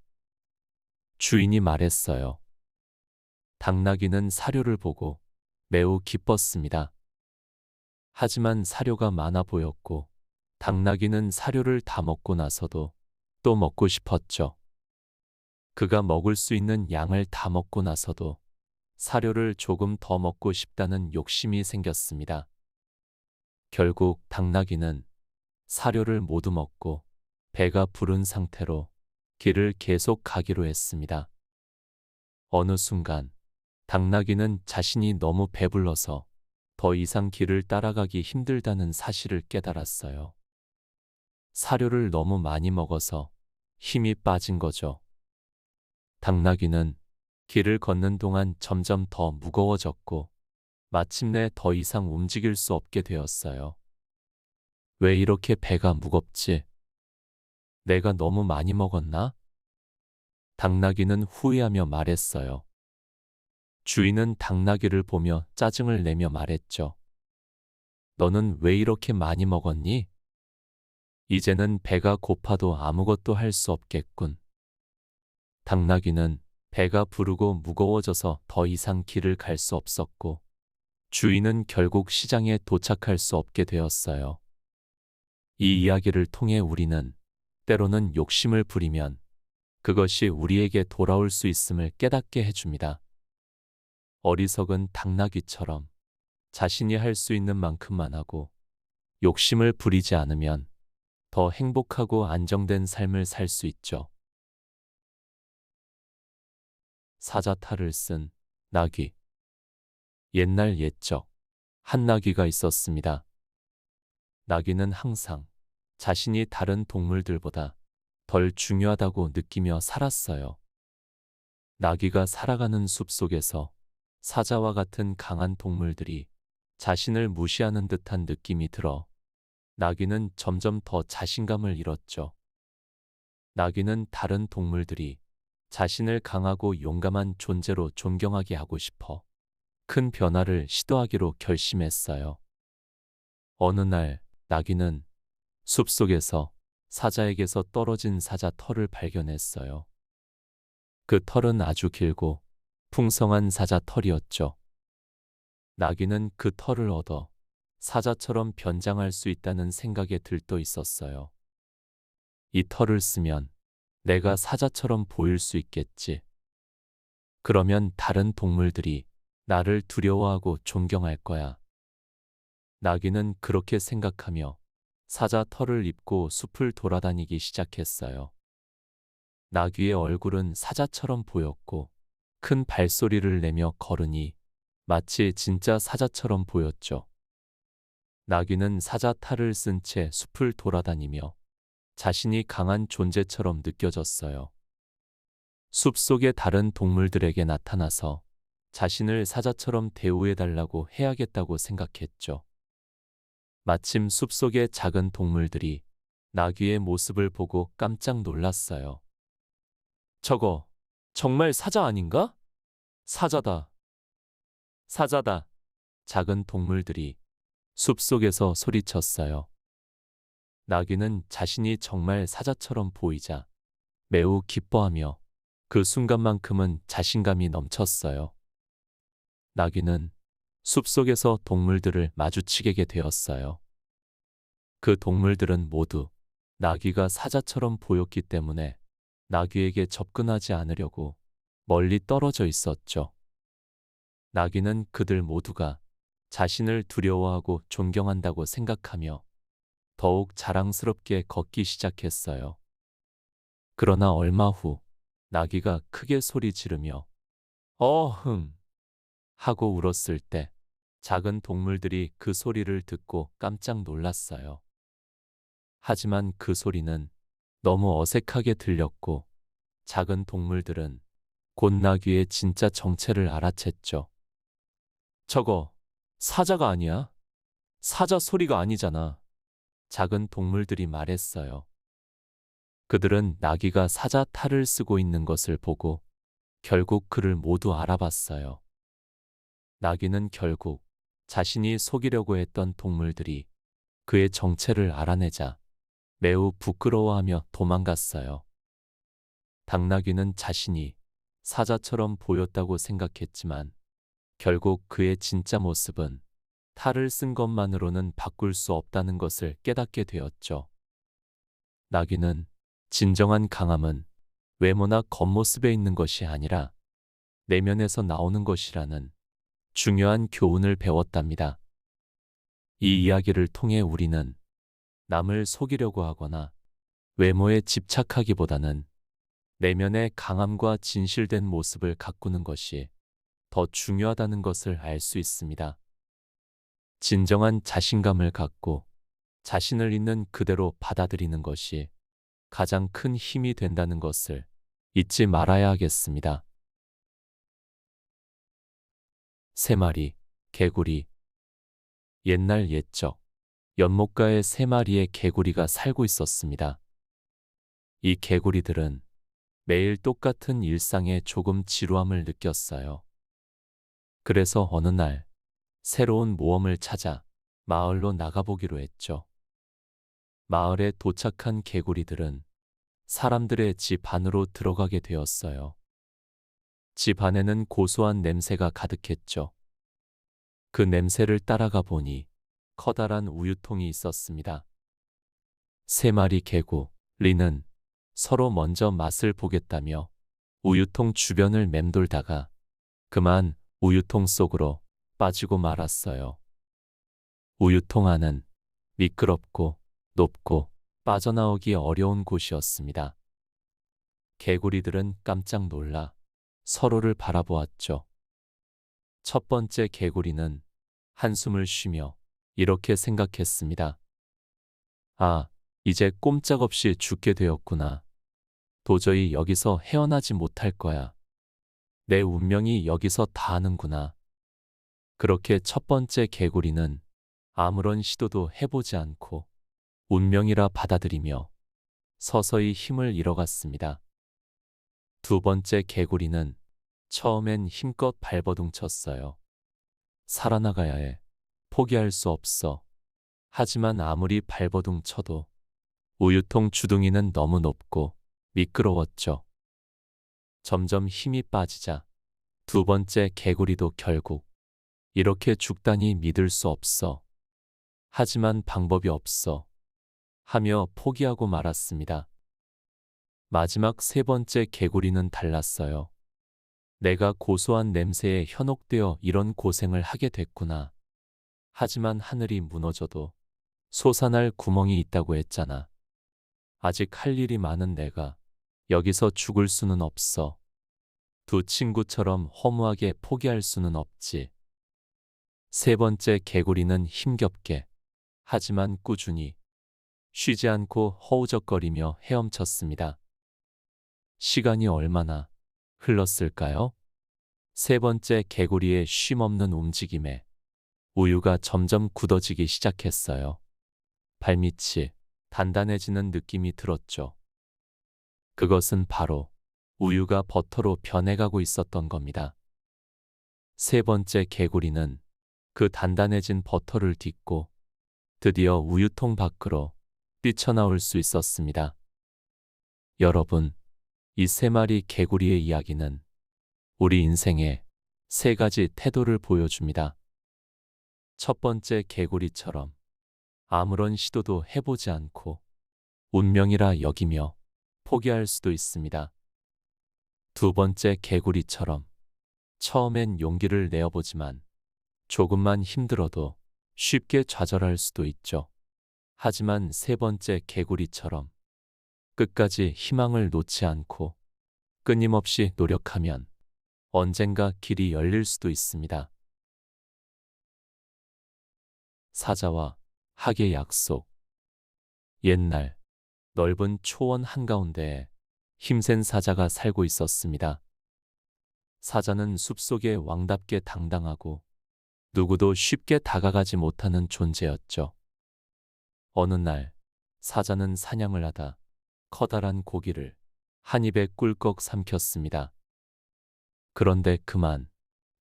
주인이 말했어요. 당나귀는 사료를 보고 매우 기뻤습니다. 하지만 사료가 많아 보였고, 당나귀는 사료를 다 먹고 나서도 또 먹고 싶었죠. 그가 먹을 수 있는 양을 다 먹고 나서도 사료를 조금 더 먹고 싶다는 욕심이 생겼습니다. 결국 당나귀는 사료를 모두 먹고 배가 부른 상태로 길을 계속 가기로 했습니다. 어느 순간 당나귀는 자신이 너무 배불러서 더 이상 길을 따라가기 힘들다는 사실을 깨달았어요. 사료를 너무 많이 먹어서 힘이 빠진 거죠. 당나귀는 길을 걷는 동안 점점 더 무거워졌고 마침내 더 이상 움직일 수 없게 되었어요. 왜 이렇게 배가 무겁지? 내가 너무 많이 먹었나? 당나귀는 후회하며 말했어요. 주인은 당나귀를 보며 짜증을 내며 말했죠. 너는 왜 이렇게 많이 먹었니? 이제는 배가 고파도 아무것도 할 수 없겠군. 당나귀는 배가 부르고 무거워져서 더 이상 길을 갈 수 없었고, 주인은 결국 시장에 도착할 수 없게 되었어요. 이 이야기를 통해 우리는 때로는 욕심을 부리면 그것이 우리에게 돌아올 수 있음을 깨닫게 해줍니다. 어리석은 당나귀처럼 자신이 할 수 있는 만큼만 하고 욕심을 부리지 않으면 더 행복하고 안정된 삶을 살 수 있죠. 사자탈을 쓴 나귀. 옛날 옛적 한 나귀가 있었습니다. 나귀는 항상 자신이 다른 동물들보다 덜 중요하다고 느끼며 살았어요. 나귀가 살아가는 숲속에서 사자와 같은 강한 동물들이 자신을 무시하는 듯한 느낌이 들어 나귀는 점점 더 자신감을 잃었죠. 나귀는 다른 동물들이 자신을 강하고 용감한 존재로 존경하게 하고 싶어 큰 변화를 시도하기로 결심했어요. 어느 날 나귀는 숲속에서 사자에게서 떨어진 사자 털을 발견했어요. 그 털은 아주 길고 풍성한 사자 털이었죠. 나귀는 그 털을 얻어 사자처럼 변장할 수 있다는 생각에 들떠 있었어요. 이 털을 쓰면 내가 사자처럼 보일 수 있겠지. 그러면 다른 동물들이 나를 두려워하고 존경할 거야. 나귀는 그렇게 생각하며 사자 털을 입고 숲을 돌아다니기 시작했어요. 나귀의 얼굴은 사자처럼 보였고 큰 발소리를 내며 걸으니 마치 진짜 사자처럼 보였죠. 나귀는 사자 탈을 쓴 채 숲을 돌아다니며 자신이 강한 존재처럼 느껴졌어요. 숲속의 다른 동물들에게 나타나서 자신을 사자처럼 대우해달라고 해야겠다고 생각했죠. 마침 숲속의 작은 동물들이 나귀의 모습을 보고 깜짝 놀랐어요. 저거 정말 사자 아닌가? 사자다. 사자다. 작은 동물들이 숲속에서 소리쳤어요. 나귀는 자신이 정말 사자처럼 보이자 매우 기뻐하며 그 순간만큼은 자신감이 넘쳤어요. 나귀는 숲속에서 동물들을 마주치게 되었어요. 그 동물들은 모두 나귀가 사자처럼 보였기 때문에 나귀에게 접근하지 않으려고 멀리 떨어져 있었죠. 나귀는 그들 모두가 자신을 두려워하고 존경한다고 생각하며 더욱 자랑스럽게 걷기 시작했어요. 그러나 얼마 후 나귀가 크게 소리 지르며 어흥 하고 울었을 때 작은 동물들이 그 소리를 듣고 깜짝 놀랐어요. 하지만 그 소리는 너무 어색하게 들렸고 작은 동물들은 곧 나귀의 진짜 정체를 알아챘죠. 저거 사자가 아니야? 사자 소리가 아니잖아. 작은 동물들이 말했어요. 그들은 나귀가 사자 탈을 쓰고 있는 것을 보고 결국 그를 모두 알아봤어요. 나귀는 결국 자신이 속이려고 했던 동물들이 그의 정체를 알아내자 매우 부끄러워하며 도망갔어요. 당나귀는 자신이 사자처럼 보였다고 생각했지만 결국 그의 진짜 모습은 탈을 쓴 것만으로는 바꿀 수 없다는 것을 깨닫게 되었죠. 나귀는 진정한 강함은 외모나 겉모습에 있는 것이 아니라 내면에서 나오는 것이라는 중요한 교훈을 배웠답니다. 이 이야기를 통해 우리는 남을 속이려고 하거나 외모에 집착하기보다는 내면의 강함과 진실된 모습을 가꾸는 것이 더 중요하다는 것을 알 수 있습니다. 진정한 자신감을 갖고 자신을 있는 그대로 받아들이는 것이 가장 큰 힘이 된다는 것을 잊지 말아야 하겠습니다. 세 마리 개구리. 옛날 옛적 연못가에 세 마리의 개구리가 살고 있었습니다. 이 개구리들은 매일 똑같은 일상에 조금 지루함을 느꼈어요. 그래서 어느 날 새로운 모험을 찾아 마을로 나가보기로 했죠. 마을에 도착한 개구리들은 사람들의 집 안으로 들어가게 되었어요. 집 안에는 고소한 냄새가 가득했죠. 그 냄새를 따라가 보니 커다란 우유통이 있었습니다. 세 마리 개구리는 서로 먼저 맛을 보겠다며 우유통 주변을 맴돌다가 그만 우유통 속으로 빠지고 말았어요. 우유통 안은 미끄럽고 높고 빠져나오기 어려운 곳이었습니다. 개구리들은 깜짝 놀라 서로를 바라보았죠. 첫 번째 개구리는 한숨을 쉬며 이렇게 생각했습니다. 아, 이제 꼼짝없이 죽게 되었구나. 도저히 여기서 헤어나지 못할 거야. 내 운명이 여기서 닿는구나. 그렇게 첫 번째 개구리는 아무런 시도도 해보지 않고 운명이라 받아들이며 서서히 힘을 잃어갔습니다. 두 번째 개구리는 처음엔 힘껏 발버둥 쳤어요. 살아나가야 해. 포기할 수 없어. 하지만 아무리 발버둥 쳐도 우유통 주둥이는 너무 높고 미끄러웠죠. 점점 힘이 빠지자 두 번째 개구리도 결국 이렇게 죽다니 믿을 수 없어. 하지만 방법이 없어. 하며 포기하고 말았습니다. 마지막 세 번째 개구리는 달랐어요. 내가 고소한 냄새에 현혹되어 이런 고생을 하게 됐구나. 하지만 하늘이 무너져도 솟아날 구멍이 있다고 했잖아. 아직 할 일이 많은 내가 여기서 죽을 수는 없어. 두 친구처럼 허무하게 포기할 수는 없지. 세 번째 개구리는 힘겹게 하지만 꾸준히 쉬지 않고 허우적거리며 헤엄쳤습니다. 시간이 얼마나 흘렀을까요? 세 번째 개구리의 쉼없는 움직임에 우유가 점점 굳어지기 시작했어요. 발밑이 단단해지는 느낌이 들었죠. 그것은 바로 우유가 버터로 변해가고 있었던 겁니다. 세 번째 개구리는 그 단단해진 버터를 딛고 드디어 우유통 밖으로 뛰쳐나올 수 있었습니다. 여러분, 이 세 마리 개구리의 이야기는 우리 인생의 세 가지 태도를 보여줍니다. 첫 번째 개구리처럼 아무런 시도도 해보지 않고 운명이라 여기며 포기할 수도 있습니다. 두 번째 개구리처럼 처음엔 용기를 내어보지만 조금만 힘들어도 쉽게 좌절할 수도 있죠. 하지만 세 번째 개구리처럼 끝까지 희망을 놓지 않고 끊임없이 노력하면 언젠가 길이 열릴 수도 있습니다. 사자와 학의 약속. 옛날 넓은 초원 한가운데에 힘센 사자가 살고 있었습니다. 사자는 숲속에 왕답게 당당하고 누구도 쉽게 다가가지 못하는 존재였죠. 어느 날 사자는 사냥을 하다 커다란 고기를 한 입에 꿀꺽 삼켰습니다. 그런데 그만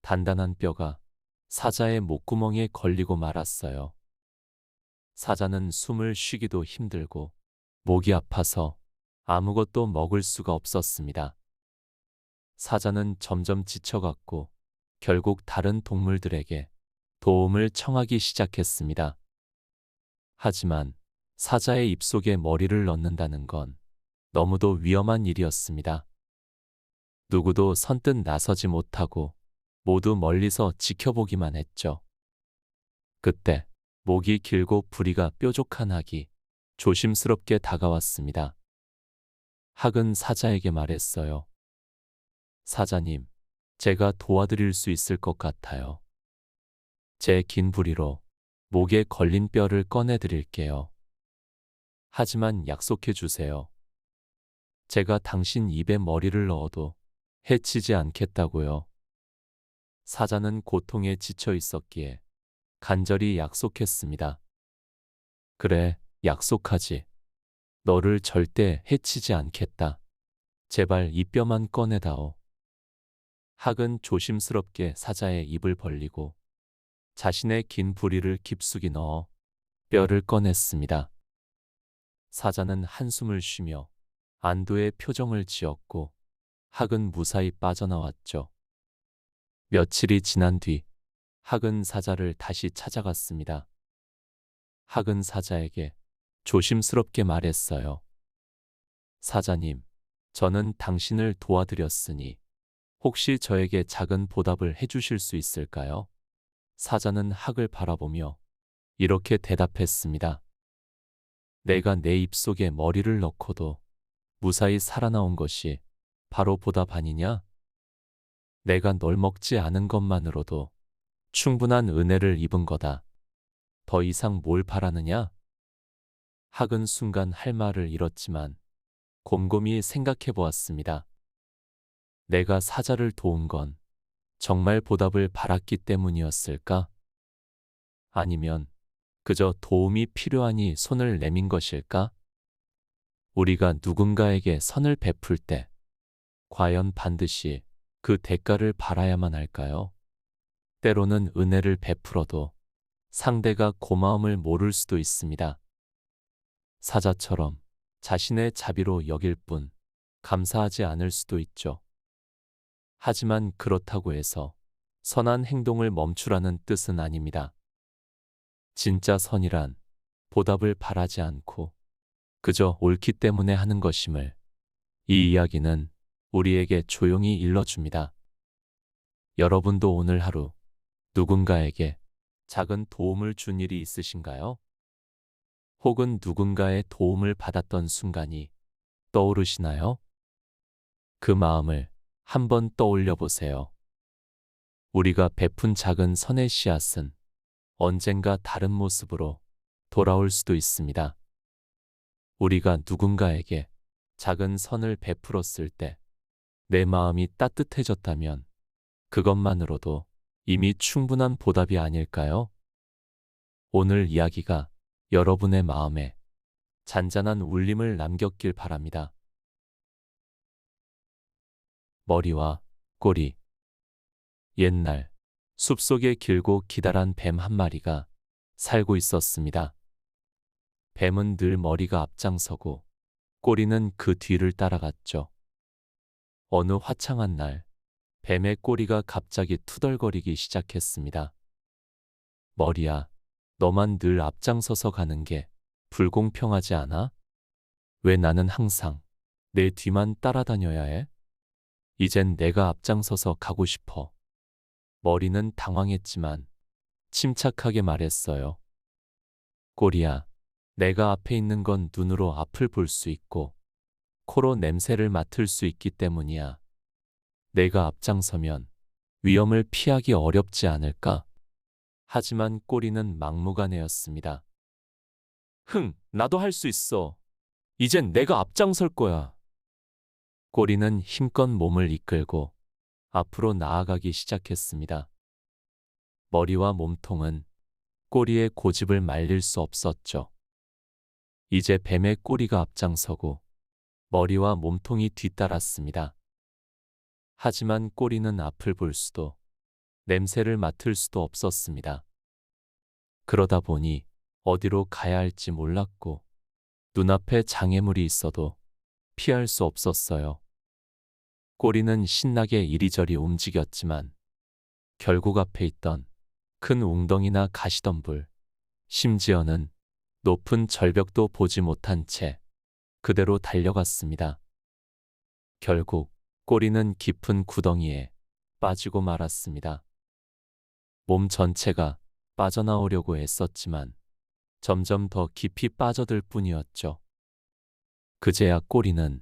단단한 뼈가 사자의 목구멍에 걸리고 말았어요. 사자는 숨을 쉬기도 힘들고 목이 아파서 아무것도 먹을 수가 없었습니다. 사자는 점점 지쳐갔고 결국 다른 동물들에게 도움을 청하기 시작했습니다. 하지만 사자의 입속에 머리를 넣는다는 건 너무도 위험한 일이었습니다. 누구도 선뜻 나서지 못하고 모두 멀리서 지켜보기만 했죠. 그때 목이 길고 부리가 뾰족한 학이 조심스럽게 다가왔습니다. 학은 사자에게 말했어요. 사자님, 제가 도와드릴 수 있을 것 같아요. 제 긴 부리로 목에 걸린 뼈를 꺼내드릴게요. 하지만 약속해 주세요. 제가 당신 입에 머리를 넣어도 해치지 않겠다고요. 사자는 고통에 지쳐 있었기에 간절히 약속했습니다. 그래, 약속하지. 너를 절대 해치지 않겠다. 제발 이 뼈만 꺼내다오. 학은 조심스럽게 사자의 입을 벌리고 자신의 긴 부리를 깊숙이 넣어 뼈를 꺼냈습니다. 사자는 한숨을 쉬며 안도의 표정을 지었고 학은 무사히 빠져나왔죠. 며칠이 지난 뒤 학은 사자를 다시 찾아갔습니다. 학은 사자에게 조심스럽게 말했어요. 사자님, 저는 당신을 도와드렸으니 혹시 저에게 작은 보답을 해주실 수 있을까요? 사자는 학을 바라보며 이렇게 대답했습니다. 내가 내 입속에 머리를 넣고도 무사히 살아나온 것이 바로 보답 아니냐? 내가 널 먹지 않은 것만으로도 충분한 은혜를 입은 거다. 더 이상 뭘 바라느냐? 학은 순간 할 말을 잃었지만 곰곰이 생각해 보았습니다. 내가 사자를 도운 건 정말 보답을 바랐기 때문이었을까? 아니면 그저 도움이 필요하니 손을 내민 것일까? 우리가 누군가에게 선을 베풀 때 과연 반드시 그 대가를 바라야만 할까요? 때로는 은혜를 베풀어도 상대가 고마움을 모를 수도 있습니다. 사자처럼 자신의 자비로 여길 뿐 감사하지 않을 수도 있죠. 하지만 그렇다고 해서 선한 행동을 멈추라는 뜻은 아닙니다. 진짜 선이란 보답을 바라지 않고 그저 옳기 때문에 하는 것임을 이 이야기는 우리에게 조용히 일러줍니다. 여러분도 오늘 하루 누군가에게 작은 도움을 준 일이 있으신가요? 혹은 누군가의 도움을 받았던 순간이 떠오르시나요? 그 마음을 한번 떠올려 보세요. 우리가 베푼 작은 선의 씨앗은 언젠가 다른 모습으로 돌아올 수도 있습니다. 우리가 누군가에게 작은 선을 베풀었을 때 내 마음이 따뜻해졌다면 그것만으로도 이미 충분한 보답이 아닐까요? 오늘 이야기가 여러분의 마음에 잔잔한 울림을 남겼길 바랍니다. 머리와 꼬리. 옛날 숲속에 길고 기다란 뱀 한 마리가 살고 있었습니다. 뱀은 늘 머리가 앞장서고 꼬리는 그 뒤를 따라갔죠. 어느 화창한 날 뱀의 꼬리가 갑자기 투덜거리기 시작했습니다. 머리야, 너만 늘 앞장서서 가는 게 불공평하지 않아? 왜 나는 항상 내 뒤만 따라다녀야 해? 이젠 내가 앞장서서 가고 싶어. 머리는 당황했지만 침착하게 말했어요. 꼬리야, 내가 앞에 있는 건 눈으로 앞을 볼 수 있고 코로 냄새를 맡을 수 있기 때문이야. 내가 앞장서면 위험을 피하기 어렵지 않을까? 하지만 꼬리는 막무가내였습니다. 나도 할 수 있어. 이젠 내가 앞장설 거야. 꼬리는 힘껏 몸을 이끌고 앞으로 나아가기 시작했습니다. 머리와 몸통은 꼬리의 고집을 말릴 수 없었죠. 이제 뱀의 꼬리가 앞장서고 머리와 몸통이 뒤따랐습니다. 하지만 꼬리는 앞을 볼 수도 냄새를 맡을 수도 없었습니다. 그러다 보니 어디로 가야 할지 몰랐고 눈앞에 장애물이 있어도 피할 수 없었어요. 꼬리는 신나게 이리저리 움직였지만 결국 앞에 있던 큰 웅덩이나 가시덤불, 심지어는 높은 절벽도 보지 못한 채 그대로 달려갔습니다. 결국 꼬리는 깊은 구덩이에 빠지고 말았습니다. 몸 전체가 빠져나오려고 애썼지만 점점 더 깊이 빠져들 뿐이었죠. 그제야 꼬리는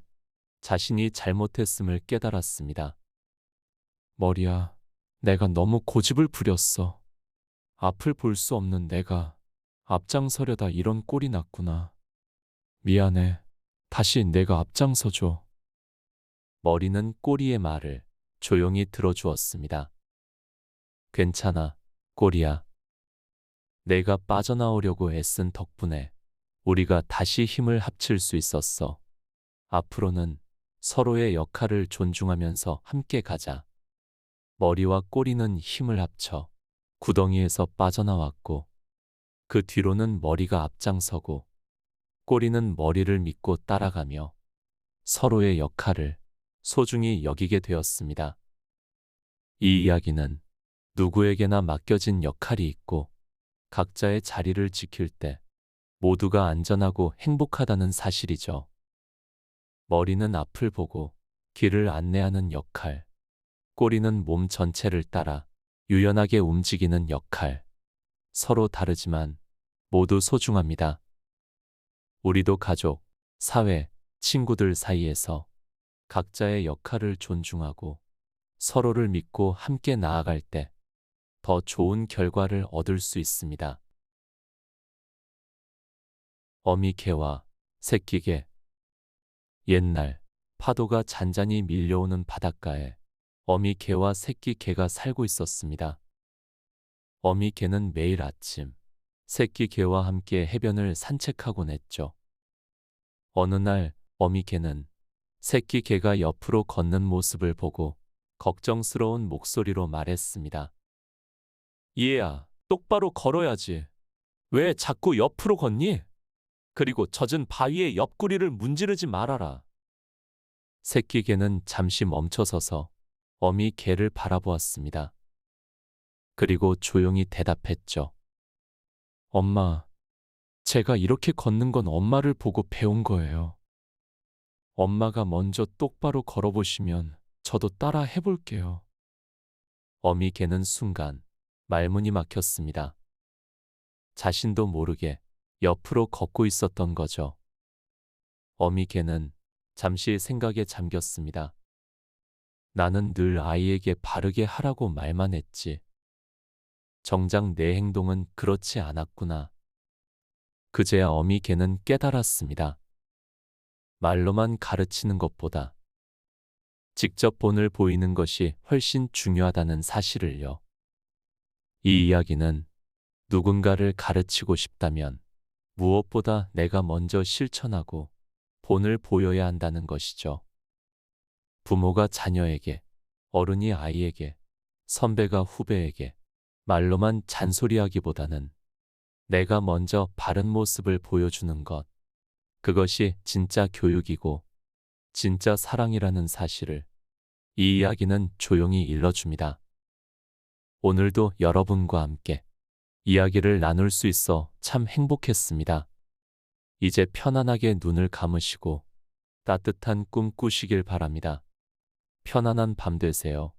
자신이 잘못했음을 깨달았습니다. 머리야, 내가 너무 고집을 부렸어. 앞을 볼 수 없는 내가 앞장서려다 이런 꼴이 났구나. 미안해. 다시 내가 앞장서줘. 머리는 꼬리의 말을 조용히 들어주었습니다. 괜찮아, 꼬리야. 내가 빠져나오려고 애쓴 덕분에 우리가 다시 힘을 합칠 수 있었어. 앞으로는 서로의 역할을 존중하면서 함께 가자. 머리와 꼬리는 힘을 합쳐 구덩이에서 빠져나왔고 그 뒤로는 머리가 앞장서고 꼬리는 머리를 믿고 따라가며 서로의 역할을 소중히 여기게 되었습니다. 이 이야기는 누구에게나 맡겨진 역할이 있고 각자의 자리를 지킬 때 모두가 안전하고 행복하다는 사실이죠. 머리는 앞을 보고 길을 안내하는 역할, 꼬리는 몸 전체를 따라 유연하게 움직이는 역할. 서로 다르지만 모두 소중합니다. 우리도 가족, 사회, 친구들 사이에서 각자의 역할을 존중하고 서로를 믿고 함께 나아갈 때 더 좋은 결과를 얻을 수 있습니다. 어미개와 새끼개. 옛날 파도가 잔잔히 밀려오는 바닷가에 어미개와 새끼개가 살고 있었습니다. 어미개는 매일 아침 새끼개와 함께 해변을 산책하곤 했죠. 어느 날 어미개는 새끼개가 옆으로 걷는 모습을 보고 걱정스러운 목소리로 말했습니다. 얘야, 똑바로 걸어야지. 왜 자꾸 옆으로 걷니? 그리고 젖은 바위의 옆구리를 문지르지 말아라. 새끼개는 잠시 멈춰서서 어미개를 바라보았습니다. 그리고 조용히 대답했죠. 엄마, 제가 이렇게 걷는 건 엄마를 보고 배운 거예요. 엄마가 먼저 똑바로 걸어보시면 저도 따라 해볼게요. 어미개는 순간 말문이 막혔습니다. 자신도 모르게 옆으로 걷고 있었던 거죠. 어미개는 잠시 생각에 잠겼습니다. 나는 늘 아이에게 바르게 하라고 말만 했지. 정작 내 행동은 그렇지 않았구나. 그제야 어미개는 깨달았습니다. 말로만 가르치는 것보다 직접 본을 보이는 것이 훨씬 중요하다는 사실을요. 이 이야기는 누군가를 가르치고 싶다면 무엇보다 내가 먼저 실천하고 본을 보여야 한다는 것이죠. 부모가 자녀에게, 어른이 아이에게, 선배가 후배에게 말로만 잔소리하기보다는 내가 먼저 바른 모습을 보여주는 것, 그것이 진짜 교육이고 진짜 사랑이라는 사실을 이 이야기는 조용히 일러줍니다. 오늘도 여러분과 함께 이야기를 나눌 수 있어 참 행복했습니다. 이제 편안하게 눈을 감으시고 따뜻한 꿈 꾸시길 바랍니다. 편안한 밤 되세요.